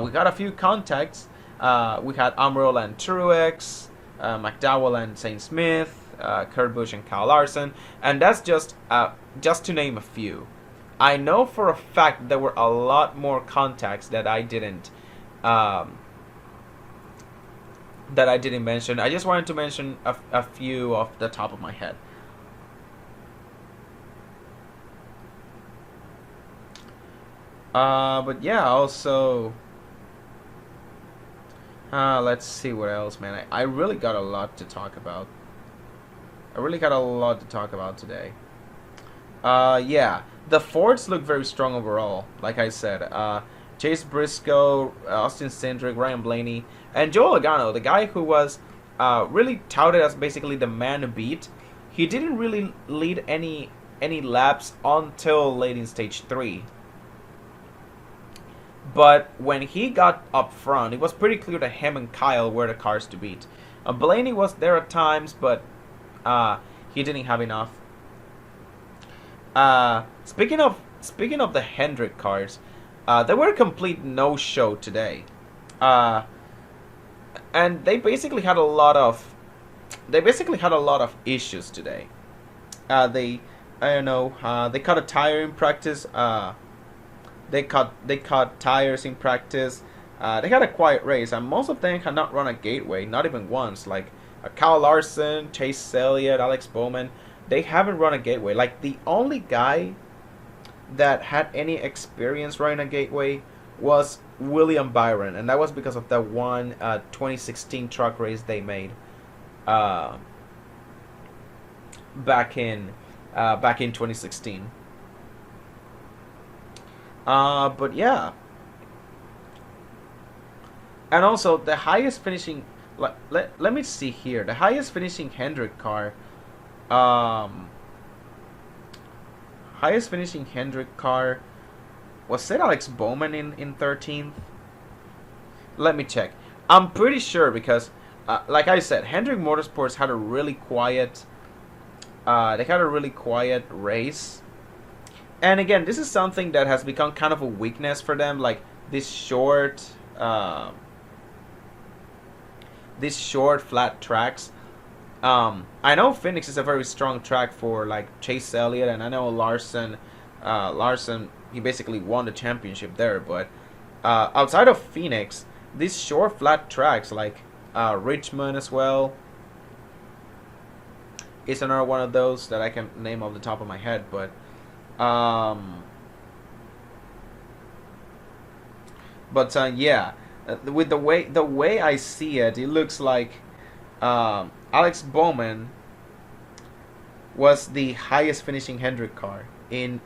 We got a few contacts. We had Amarola and Truex, McDowell and St. Smith, Kurt Busch and Kyle Larson, and that's just to name a few. I know for a fact there were a lot more contacts that I didn't mention. I just wanted to mention a few off the top of my head. But yeah, also, let's see what else, man. I really got a lot to talk about. Today. Yeah, the Fords look very strong overall. Like I said, Chase Briscoe, Austin Cindric, Ryan Blaney, and Joe Logano, the guy who was really touted as basically the man to beat. He didn't really lead any laps until late in stage 3. But when he got up front, it was pretty clear to him and Kyle were the cars to beat. Blaney was there at times, but he didn't have enough. Speaking of the Hendrick cars, they were a complete no-show today, and they basically had a lot of issues today. They cut a tire in practice. They cut tires in practice. They had a quiet race, and most of them had not run a Gateway, not even once. Like Kyle Larson, Chase Elliott, Alex Bowman, they haven't run a Gateway. Like, the only guy that had any experience running a Gateway was William Byron, and that was because of that one 2016 truck race they made back in 2016. But yeah, and also the highest finishing. Let me see here. The highest finishing Hendrick car. Highest finishing Hendrick car, was it Alex Bowman in 13th? Let me check. I'm pretty sure, because like I said, Hendrick Motorsports had a really quiet race. And again, this is something that has become kind of a weakness for them, like this short flat tracks. I know Phoenix is a very strong track for like Chase Elliott, and I know Larson, he basically won the championship there. But outside of Phoenix, these short flat tracks like Richmond as well is another one of those that I can name off the top of my head. But yeah, with the way I see it, it looks like Alex Bowman was the highest finishing Hendrick car in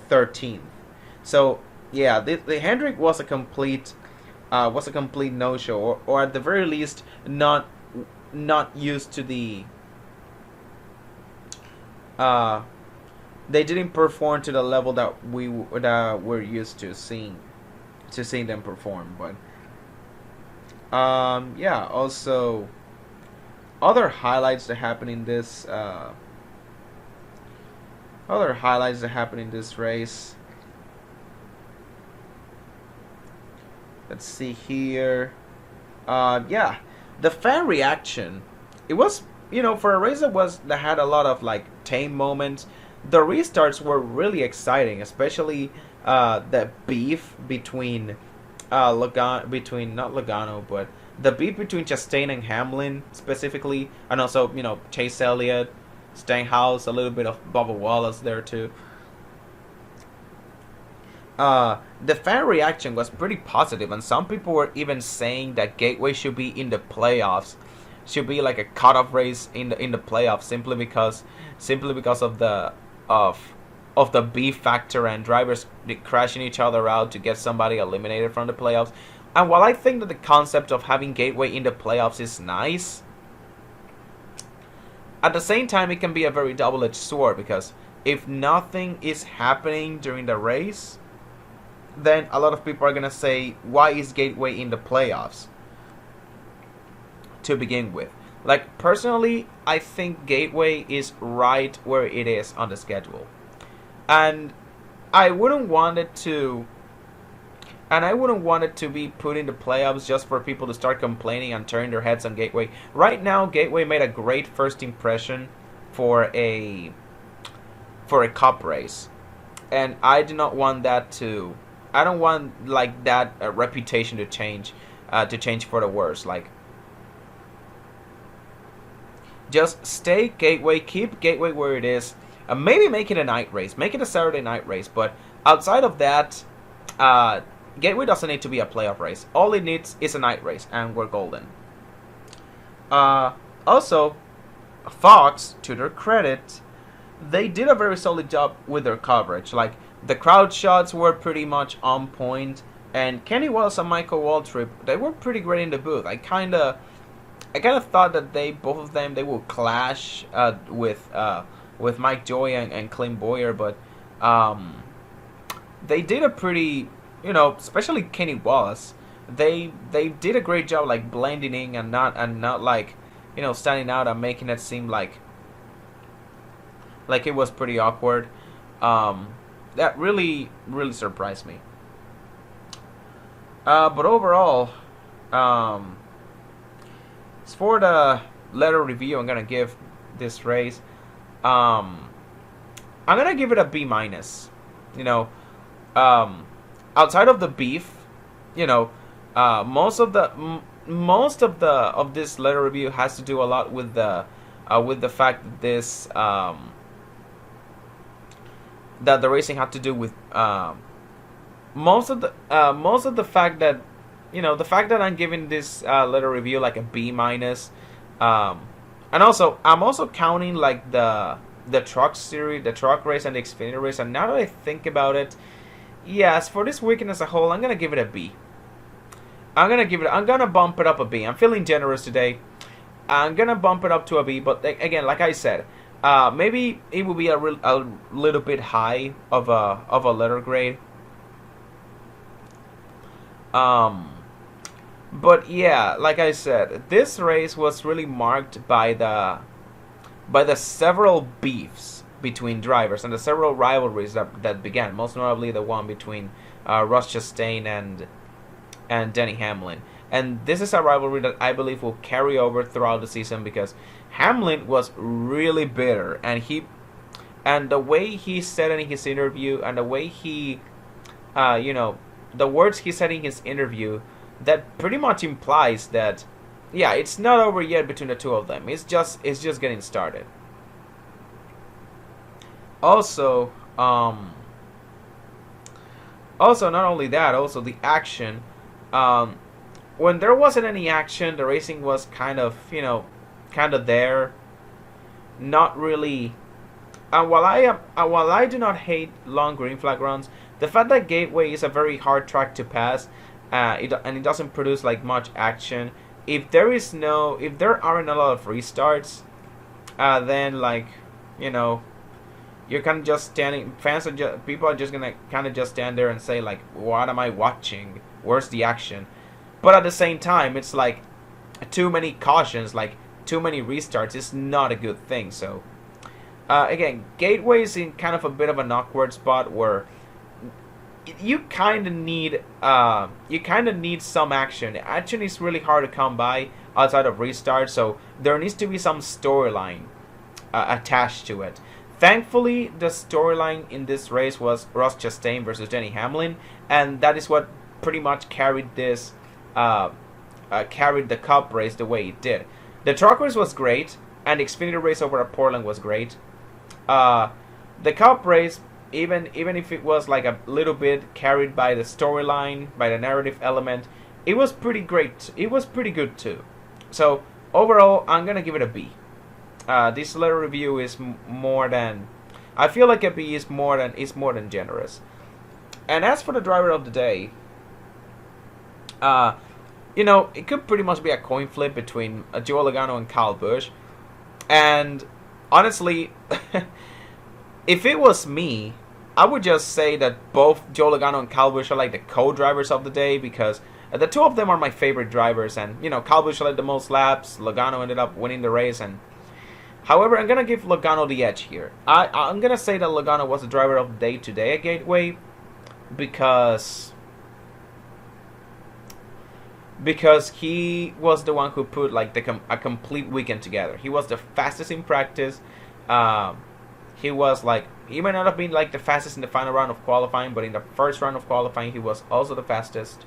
13th. So yeah, the Hendrick was a complete no-show, or at the very least not used to the they didn't perform to the level that we're used to seeing to seeing them perform. But yeah, also other highlights that happen in this race. Let's see here. Yeah, the fan reaction. It was, for a race that had a lot of like tame moments. The restarts were really exciting, especially the beef between not Logano, but the beef between Chastain and Hamlin specifically, and also Chase Elliott, Stenhouse, a little bit of Bubba Wallace there too. The fan reaction was pretty positive, and some people were even saying that Gateway should be in the playoffs, should be like a cutoff race in the playoffs, simply because of the beef factor and drivers crashing each other out to get somebody eliminated from the playoffs. And while I think that the concept of having Gateway in the playoffs is nice, at the same time it can be a very double-edged sword, because if nothing is happening during the race, then a lot of people are going to say, why is Gateway in the playoffs to begin with? Like, personally, I think Gateway is right where it is on the schedule. And I wouldn't want it to be put in the playoffs just for people to start complaining and turning their heads on Gateway. Right now, Gateway made a great first impression for a cup race. And I do not want that to... I don't want like that reputation to change for the worse. Like, just stay Gateway, keep Gateway where it is. Maybe make it a night race, make it a Saturday night race. But outside of that, Gateway doesn't need to be a playoff race. All it needs is a night race, and we're golden. Also, Fox, to their credit, they did a very solid job with their coverage. Like, the crowd shots were pretty much on point, and Kenny Wells and Michael Waltrip, they were pretty great in the booth. I kind of thought that both of them will clash with Mike Joy and Clint Boyer, but they did a pretty, especially Kenny Wallace, they did a great job like blending in and not like standing out and making it seem like it was pretty awkward. That really surprised me. But overall, as for the letter review I'm gonna give this race, I'm gonna give it a B minus. Outside of the beef, most of this letter review has to do a lot with the fact that this that the racing had to do with most of the fact that the fact that I'm giving this letter review like a B minus, and also I'm also counting like the truck series, the truck race, and the Xfinity race. And now that I think about it, yes, for this weekend as a whole, I'm gonna give it a B. I'm gonna bump it up a B. I'm feeling generous today. I'm gonna bump it up to a B. But again, like I said, maybe it will be a little bit high of a letter grade. But yeah, like I said, this race was really marked by the several beefs between drivers and the several rivalries that began. Most notably, the one between Ross Chastain and Denny Hamlin. And this is a rivalry that I believe will carry over throughout the season, because Hamlin was really bitter, and the way he said it in his interview, and the way he, the words he said in his interview, that pretty much implies that, yeah, it's not over yet between the two of them. It's just getting started. Also, not only that, also the action. When there wasn't any action, the racing was kind of there. Not really. And while I do not hate long green flag runs, the fact that Gateway is a very hard track to pass, and it doesn't produce like much action. If there aren't a lot of restarts, then you're kind of just standing. People are just gonna kind of just stand there and say like, "What am I watching?" where's the action? But at the same time, it's like too many cautions, like too many restarts is not a good thing. So again, Gateway is in kind of a bit of an awkward spot where you kind of need some action. Action is really hard to come by outside of restart, so there needs to be some storyline attached to it. Thankfully, the storyline in this race was Ross Chastain versus Denny Hamlin, and that is what pretty much carried this carried the Cup race the way it did. The truck race was great, and the Xfinity race over at Portland was great. The Cup race, even if it was like a little bit carried by the storyline, by the narrative element, it was pretty great. It was pretty good too. So overall, I'm gonna give it a B. This letter review is more than, I feel like a B is more than generous. And as for the driver of the day, it could pretty much be a coin flip between Joe Logano and Kyle Busch. And honestly, if it was me, I would just say that both Joe Logano and Kyle Busch are like the co-drivers of the day, because the two of them are my favorite drivers. And Kyle Busch led the most laps. Logano ended up winning the race, and however, I'm gonna give Logano the edge here. I'm gonna say that Logano was the driver of the day today at Gateway because he was the one who put like a complete weekend together. He was the fastest in practice. He was like, he might not have been like the fastest in the final round of qualifying, but in the first round of qualifying, he was also the fastest.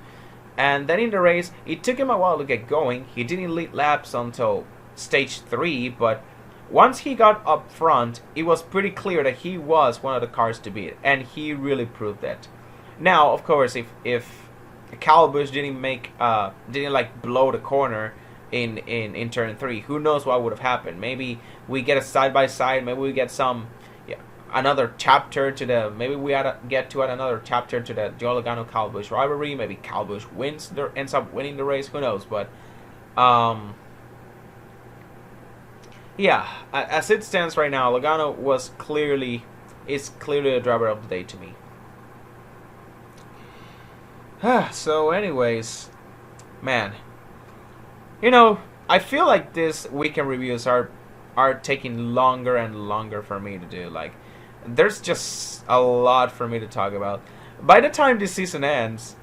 And then in the race, it took him a while to get going. He didn't lead laps until stage 3, but once he got up front, it was pretty clear that he was one of the cars to beat, and he really proved that. Now, of course, if Kyle Busch didn't blow the corner in turn 3, who knows what would have happened? Maybe we get a side by side. Maybe we get another chapter to the. Maybe we get to another chapter to the Joe Logano Kyle Busch rivalry. Maybe Kyle Busch ends up winning the race. Who knows? But yeah, as it stands right now, Logano is clearly the driver of the day to me. So anyways, man, I feel like this weekend reviews are taking longer and longer for me to do. Like, there's just a lot for me to talk about. By the time this season ends,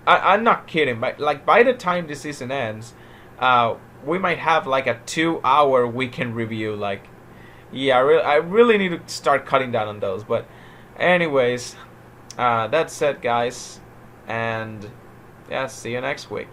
I'm not kidding. By the time this season ends, we might have like a 2-hour weekend review. Like, yeah, I really need to start cutting down on those. But anyways, that's it, guys. And yeah, see you next week.